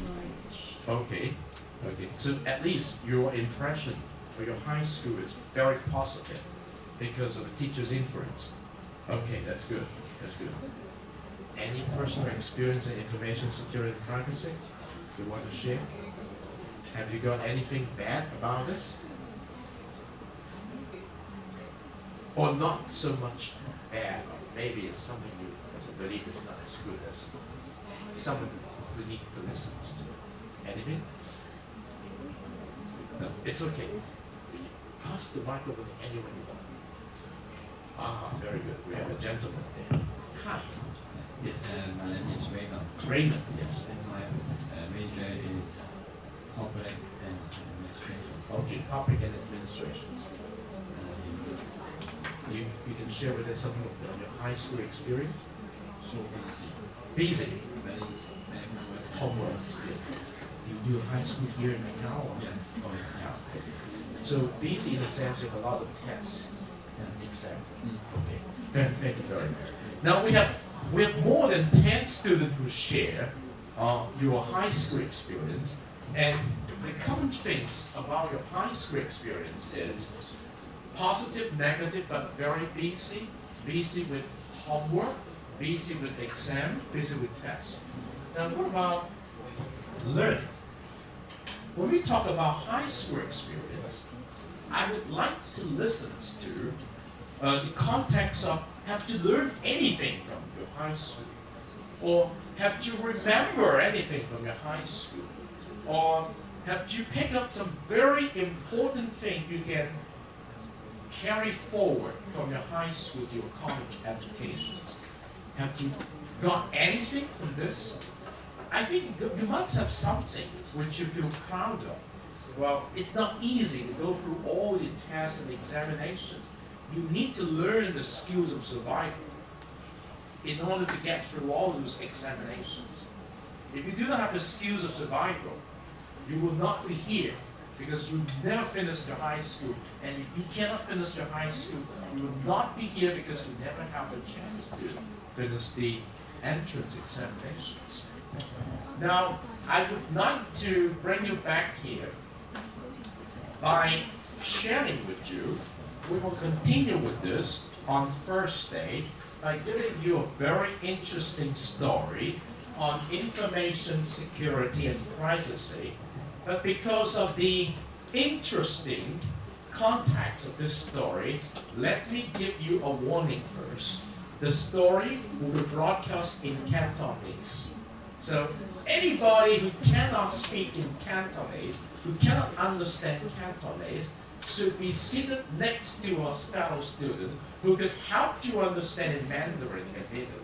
knowledge. Okay. Okay. So at least your impression for your high school is very positive because of the teacher's influence. Okay, that's good. That's good. Any personal experience in information security and privacy you want to share? Have you got anything bad about this? Or not so much bad, or maybe it's something you believe is not as good as someone who needs to listen to. Anything? No, it's okay. Pass the microphone to anyone you want. Ah, very good. We have a gentleman there. Hi. Yes, my name is Raymond. Raymond, yes. And my major is corporate and administration. Okay, public and administrations. You can share with us something of your high school experience? So busy. Busy. Many Homework. You do high school here in Macau? Or? Yeah. Oh, in Macau. So busy in the sense of a lot of tests and exams. Okay. Thank you very much. Now we have more than 10 students who share your high school experience, and the common things about your high school experience is positive, negative, but very busy with homework, busy with exam, busy with tests. Now what about learning? When we talk about high school experience, I would like to listen to the context of have you learned anything from your high school? Or have you remember anything from your high school? Or have you picked up some very important thing you can carry forward from your high school to your college educations? Have you got anything from this? I think you must have something which you feel proud of. Well, it's not easy to go through all the tests and examinations. You need to learn the skills of survival in order to get through all those examinations. If you do not have the skills of survival, you will not be here because you never finished your high school. And if you cannot finish your high school, you will not be here because you never have a chance to finish the entrance examinations. Now, I would like to bring you back here by sharing with you. We will continue with this on Thursday by giving you a very interesting story on information security and privacy. But because of the interesting context of this story, let me give you a warning first. The story will be broadcast in Cantonese. So anybody who cannot speak in Cantonese, who cannot understand Cantonese, should be seated next to a fellow student who could help you understand in Mandarin immediately.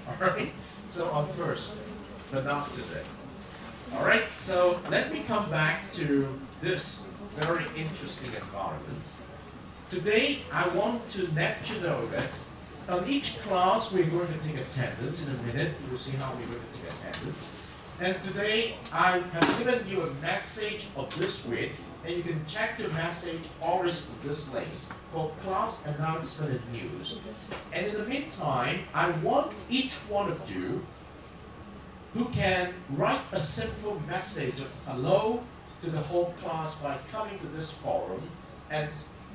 Alright? So on Thursday, but not today. Alright, so let me come back to this very interesting environment. Today, I want to let you know that on each class, we're going to take attendance. In a minute, you will see how we're going to take attendance. And today, I have given you a message of this week, and you can check your message always with this link for class announcement and news. And in the meantime, I want each one of you who can write a simple message of hello to the whole class by coming to this forum and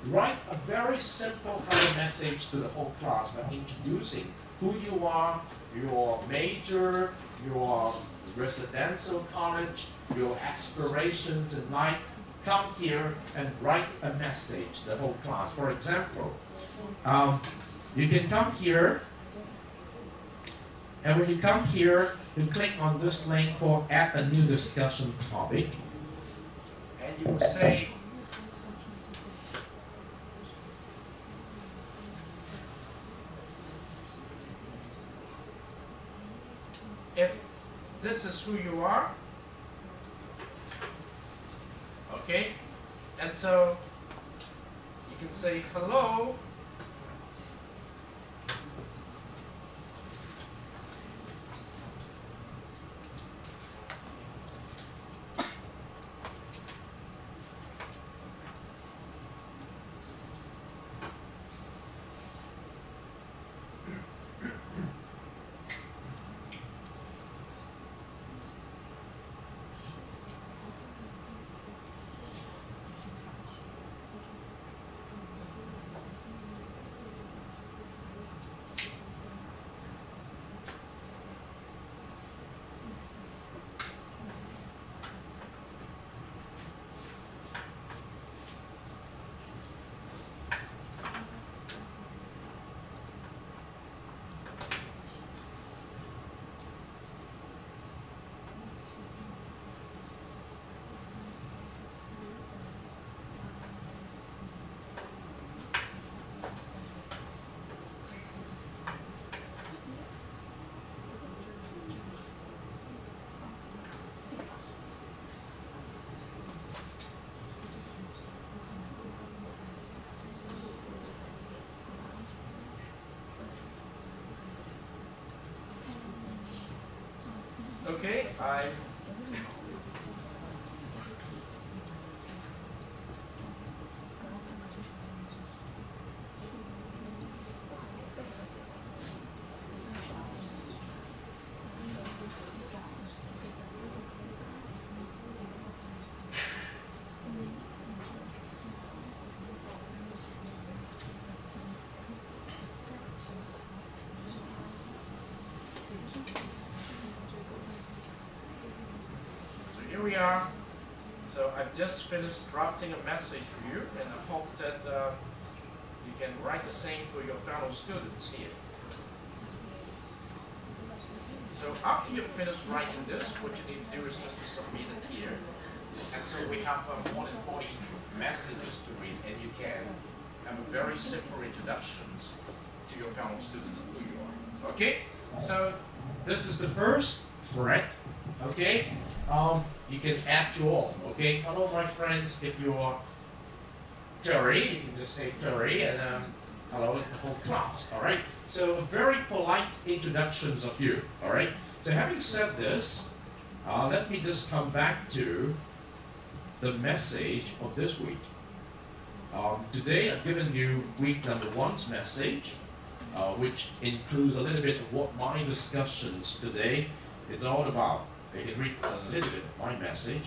write a very simple hello message to the whole class by introducing who you are, your major, your residential college, your aspirations in life. Come here and write a message to the whole class. For example, you can come here, and when you come here, you click on this link for add a new discussion topic, and you will say, if this is who you are, okay, and so you can say hello. Okay, so here we are. So I've just finished drafting a message for you, and I hope that you can write the same for your fellow students here. So after you've finished writing this, what you need to do is just to submit it here. And so we have more than 40 messages to read, and you can have a very simple introductions to your fellow students of who you are. Okay? So This is the first thread, okay? You can add your own, okay? Hello, my friends. If you're Terry, you can just say Terry, and hello in the whole class, all right? So very polite introductions of you, all right? So having said this, let me just come back to the message of this week. Today I've given you week number 1's message, which includes a little bit of what my discussions today is all about. You can read a little bit of my message.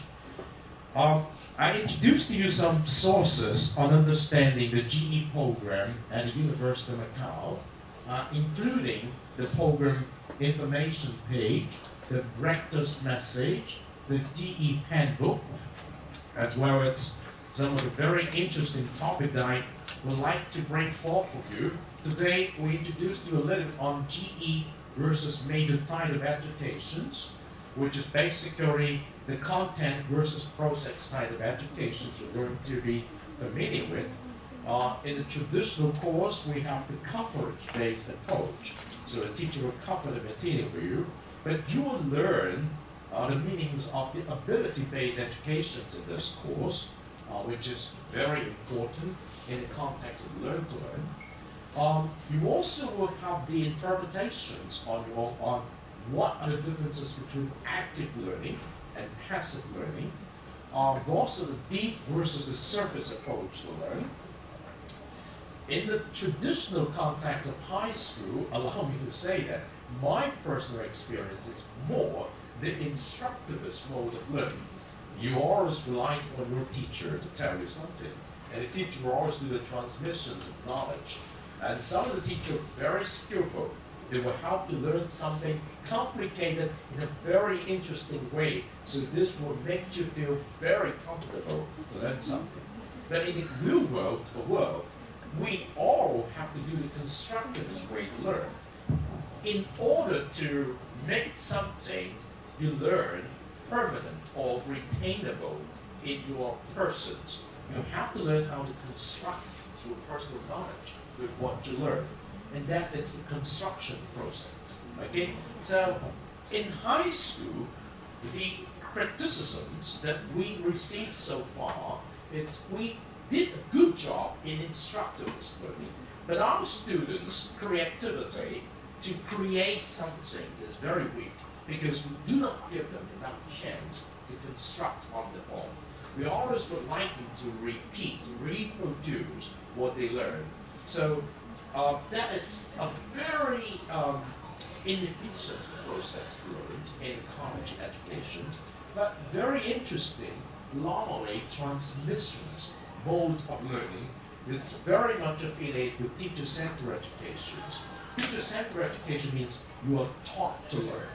I introduced to you some sources on understanding the GE program at the University of Macau, including the program information page, the rector's message, the GE handbook, as well as some of the very interesting topic that I would like to bring forth with you. Today, we introduced you a little bit on GE versus major type of educations, which is basically the content versus process type of educations you're going to be familiar with. In the traditional course, we have the coverage-based approach. So the teacher will cover the material for you, but you will learn the meanings of the ability-based educations in this course, which is very important in the context of learn to learn. You also will have the interpretations on what are the differences between active learning and passive learning. Also the deep versus the surface approach to learn. In the traditional context of high school, allow me to say that my personal experience is more the instructivist mode of learning. You always rely on your teacher to tell you something, and the teacher will always do the transmissions of knowledge. And some of the teachers are very skillful. They will help you learn something complicated in a very interesting way. So this will make you feel very comfortable to learn something. But in the real world, we all have to do the constructivist way to learn. In order to make something you learn permanent or retainable in your persons, you have to learn how to construct your personal knowledge with what you learn. And that is the construction process, okay? So, in high school, the criticisms that we received so far, we did a good job in instructivist learning, but our students' creativity to create something is very weak because we do not give them enough chance to construct on their own. We always would like them to repeat, reproduce what they learn. So that is a very inefficient process learned in college education, but very interesting, normally transmissions mode of learning. It's very much affiliated with teacher-centered education. Teacher-centered education means you are taught to learn,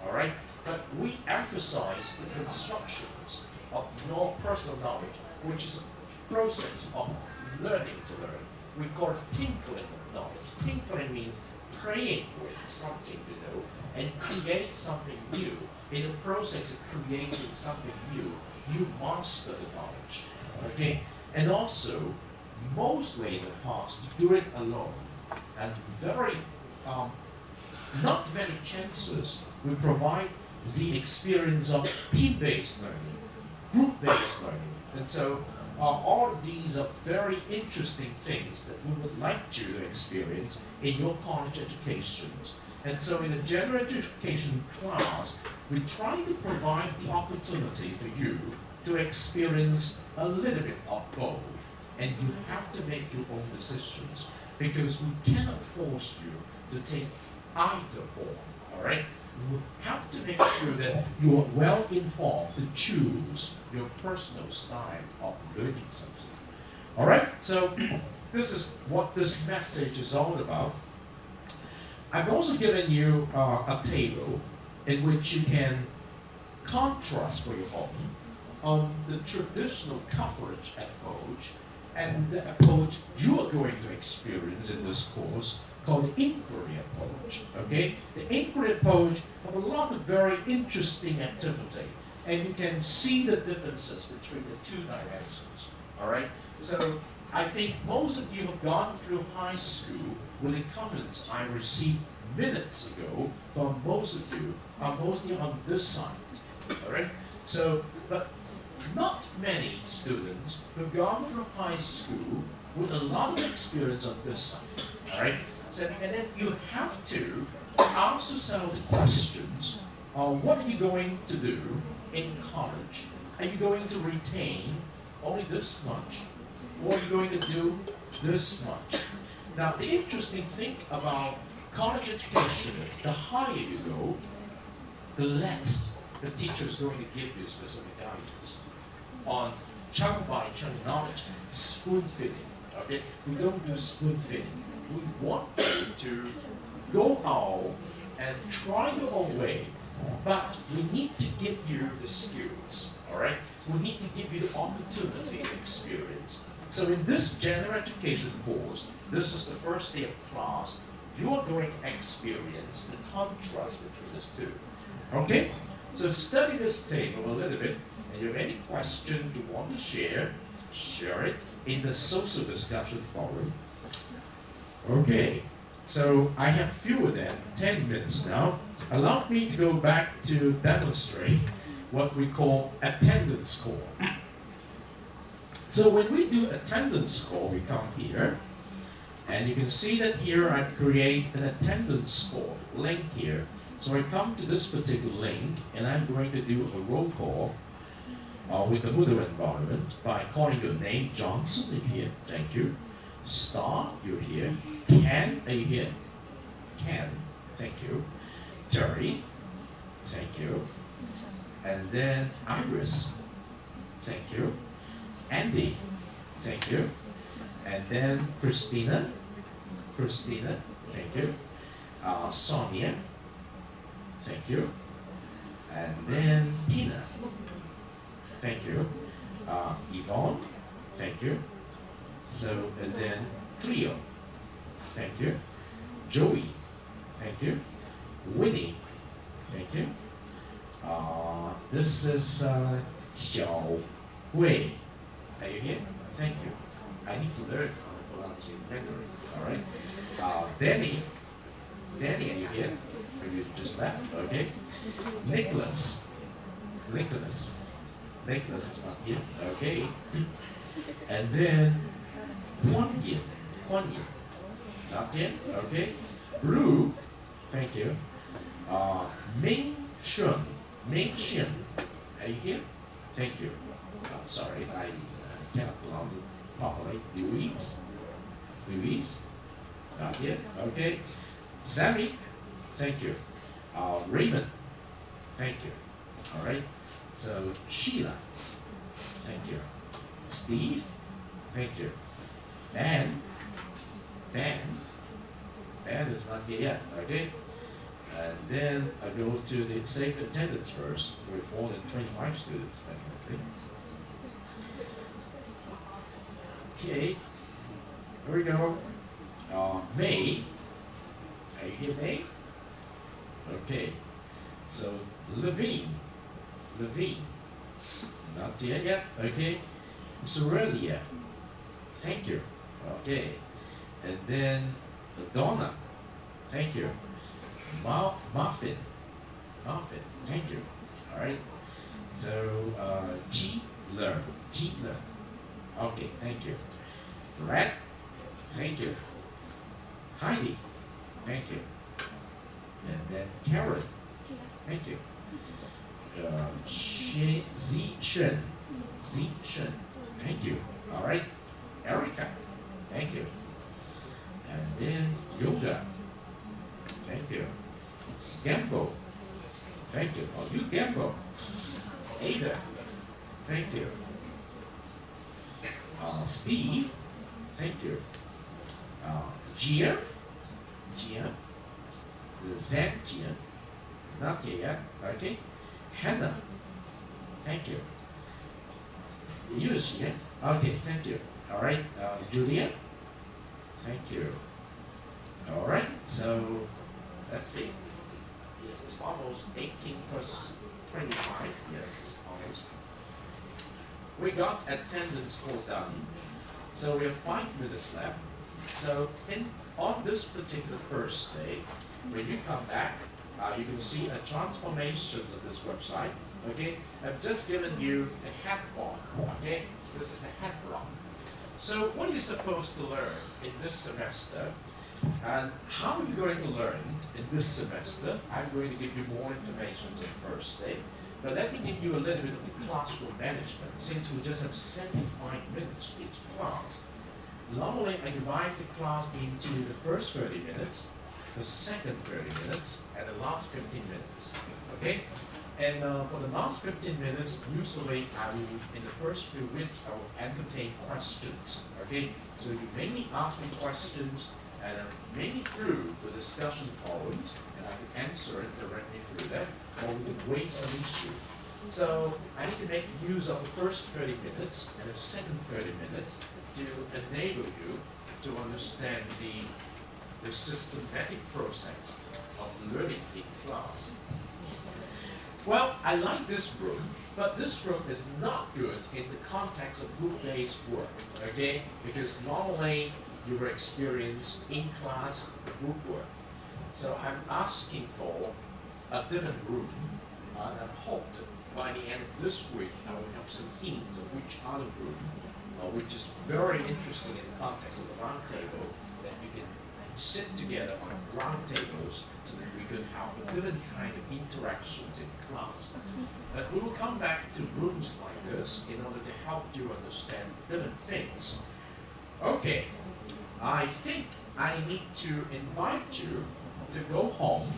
all right? But we emphasize the constructions of your personal knowledge, which is a process of learning to learn. We call it tinkling of knowledge. Tinkling means playing with something you know and create something new. In the process of creating something new, you master the knowledge, okay? And also, mostly in the past, you do it alone. And very, not many chances we provide the experience of team-based learning, group-based learning. And so, all of these are very interesting things that we would like you to experience in your college education. And so in a general education class, we try to provide the opportunity for you to experience a little bit of both. And you have to make your own decisions because we cannot force you to take either or, all right? You have to make sure that you are well informed to choose your personal style of learning something. All right, so this is what this message is all about. I've also given you a table in which you can contrast for your own the traditional coverage approach and the approach you are going to experience in this course called the inquiry approach, okay? The inquiry approach have a lot of very interesting activity, and you can see the differences between the two dimensions, all right? So I think most of you have gone through high school with the comments I received minutes ago from most of you are mostly on this side, all right? So, but not many students who've gone through high school with a lot of experience on this side, all right? So, and then you have to ask yourself the questions, what are you going to do in college? Are you going to retain only this much? Or are you going to do this much? Now, the interesting thing about college education is the higher you go, the less the teacher is going to give you specific guidance on chunk by chunk knowledge, spoon feeding. Okay, we don't do spoon feeding. We want you to go out and try your own way, but we need to give you the skills. All right, we need to give you the opportunity to experience. So in this general education course, this is the first day of class. You are going to experience the contrast between these two. Okay? So study this table a little bit, and if you have any question you want to share, share it in the social discussion forum. Okay, so I have fewer than 10 minutes now. Allow me to go back to demonstrate what we call attendance score. So when we do attendance score, we come here, and you can see that here I create an attendance score link here. So I come to this particular link, and I'm going to do a roll call with the Moodle environment by calling your name. Johnson, you're here, thank you. Star, you're here. Ken, are you here? Ken, thank you. Terry, thank you. And then Iris, thank you. Andy, thank you. And then Christina, thank you. Sonia, thank you. And then Tina, thank you. Yvonne, thank you. So, and then Cleo, thank you. Joey, thank you. Winnie, thank you. This is Xiao Hui. Are you here? Thank you. I need to learn how to pronounce in Mandarin. All right. Danny, are you here? Or you just left? Okay. Nicholas is not here. Okay. And then Huan Yin, not here. Okay. Blue, thank you. Ming Shen, are you here? Thank you. Sorry, I cannot pronounce it properly. Louise, not here. Okay. Sammy, thank you. Raymond, thank you. All right. So Sheila, thank you. Steve, thank you. Dan is not here yet. Okay. And then I go to the safe attendance first with more than 25 students, definitely. Okay, here we go. May, are you here, May? Okay, so Levine, not here yet. Okay, Sorelia, thank you. Okay, and then Donna, thank you. Muffin, thank you. All right. So G learn. Okay, thank you. Red, thank you. Heidi, thank you. And then Karen, thank you. Zishen. Zishen. Thank you. All right. Erica. Thank you. And then Yoga. Thank you. Gambo. Thank you. Oh, you Gambo. Ada. Thank you. Steve. Thank you. Gia. Gia. Zen Gia. Not yet. Okay. Hannah. Thank you. Yushi. Okay, thank you. All right. Julia. Thank you. All right. So let's see. Yes, it's almost 18 plus 25. Yes, it's almost. We got attendance all done. So we have 5 minutes left. So on this particular first day, when you come back, you can see a transformations of this website. Okay, I've just given you a head block. Okay, this is the head block. So what are you supposed to learn in this semester? And how are you going to learn in this semester? I'm going to give you more information on the first day. But let me give you a little bit of the classroom management, since we just have 75 minutes each class. Normally, I divide the class into the first 30 minutes, the second 30 minutes, and the last 15 minutes. Okay? And for the last 15 minutes, usually I will, in the first few minutes, I will entertain questions. Okay? So you mainly ask me questions, and mainly through the discussion forums, and I can answer it directly through that, or we can raise some issue. So I need to make use of the first 30 minutes and the second 30 minutes to enable you to understand the systematic process of learning in class. Well, I like this room, but this room is not good in the context of group-based work, okay? Because normally you will experience in class group work. So I'm asking for a different room, and I hope by the end of this week I will have some hints of which other room, which is very interesting in the context of the round table, that we can sit together on round tables so that we can have a different kind of interactions in class. But we will come back to rooms like this in order to help you understand different things. Okay, I think I need to invite you to go home,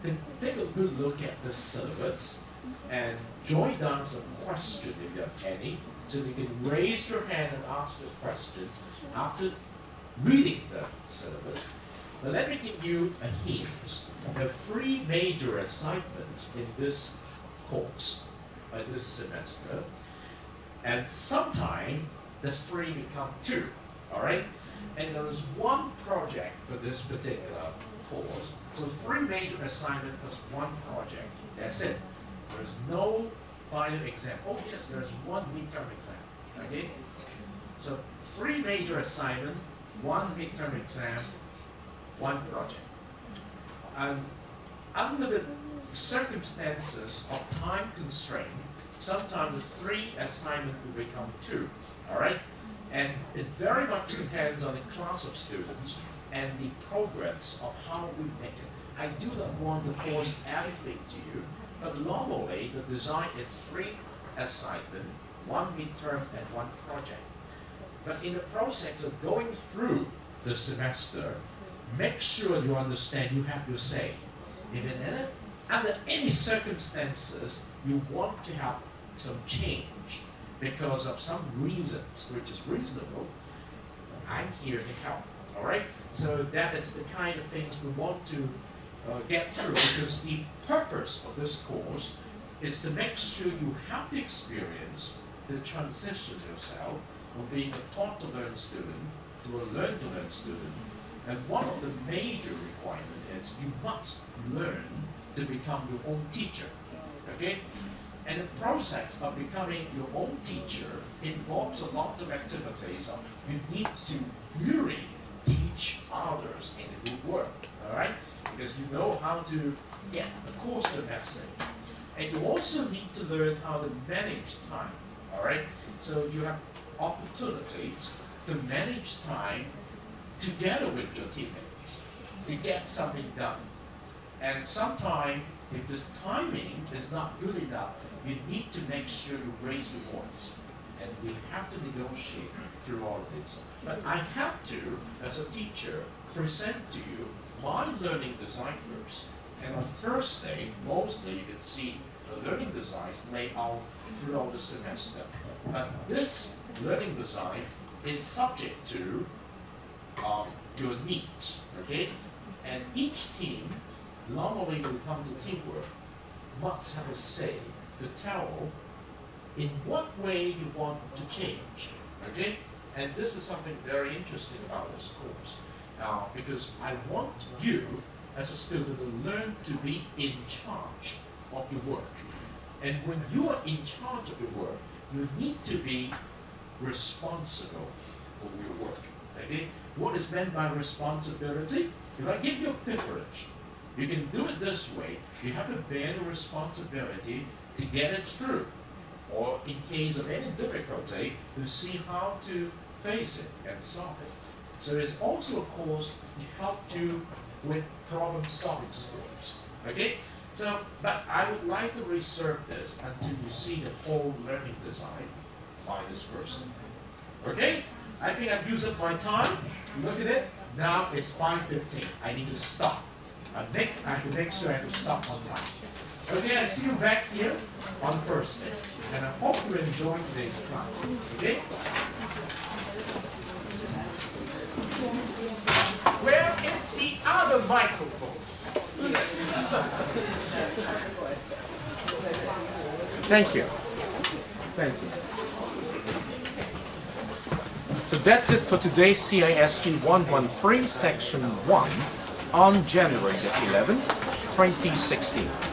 to take a good look at the syllabus, and jot down some questions if you have any, so you can raise your hand and ask your questions after reading the syllabus. But let me give you a hint. There are 3 major assignments in this course, this semester, and sometime the 3 become 2, all right? And there is 1 project for this particular course. So 3 major assignments plus 1 project. That's it. There's no final exam. Oh yes, there's 1 midterm exam. Okay? So 3 major assignments, 1 midterm exam, 1 project. And under the circumstances of time constraint, sometimes the 3 assignments will become 2. Alright? And it very much depends on the class of students and the progress of how we make it. I do not want to force everything to you, but normally the design is 3 assignments, 1 midterm and 1 project. But in the process of going through the semester, make sure you understand you have your say. If under any circumstances you want to have some change because of some reasons, which is reasonable, I'm here to help. All right? So that is the kind of things we want to get through, because the purpose of this course is to make sure you have the experience to transition yourself from being a taught-to-learn student to a learn-to-learn student. And one of the major requirements is you must learn to become your own teacher. Okay? And the process of becoming your own teacher involves a lot of activities. You need to really teach others in the group work. All right? Because you know how to get across the message. And you also need to learn how to manage time. All right? So you have opportunities to manage time together with your teammates to get something done. And sometimes If the timing is not good enough, you need to make sure you raise your voice. And we have to negotiate through all of this. But I have to, as a teacher, present to you my learning design first. And on Thursday, mostly you can see the learning designs laid out throughout the semester. But this learning design is subject to your needs, okay? And each team, normally when it comes to teamwork, must have a say to tell in what way you want to change, okay? And this is something very interesting about this course, because I want you, as a student, to learn to be in charge of your work. And when you are in charge of your work, you need to be responsible for your work, okay? What is meant by responsibility? If I give you a privilege, you can do it this way. You have to bear the responsibility to get it through, or in case of any difficulty, to see how to face it and solve it. So it's also a course to help you with problem-solving skills. Okay? So, but I would like to reserve this until you see the whole learning design by this person. Okay? I think I've used up my time. Look at it. Now it's 5:15. I need to stop. I have to make sure I have to stop on time. Okay, I see you back here on Thursday. And I hope you enjoy today's class. Okay? Where is the other microphone? Thank you. Thank you. So that's it for today's CISG 113 Section 1 on January 11, 2016.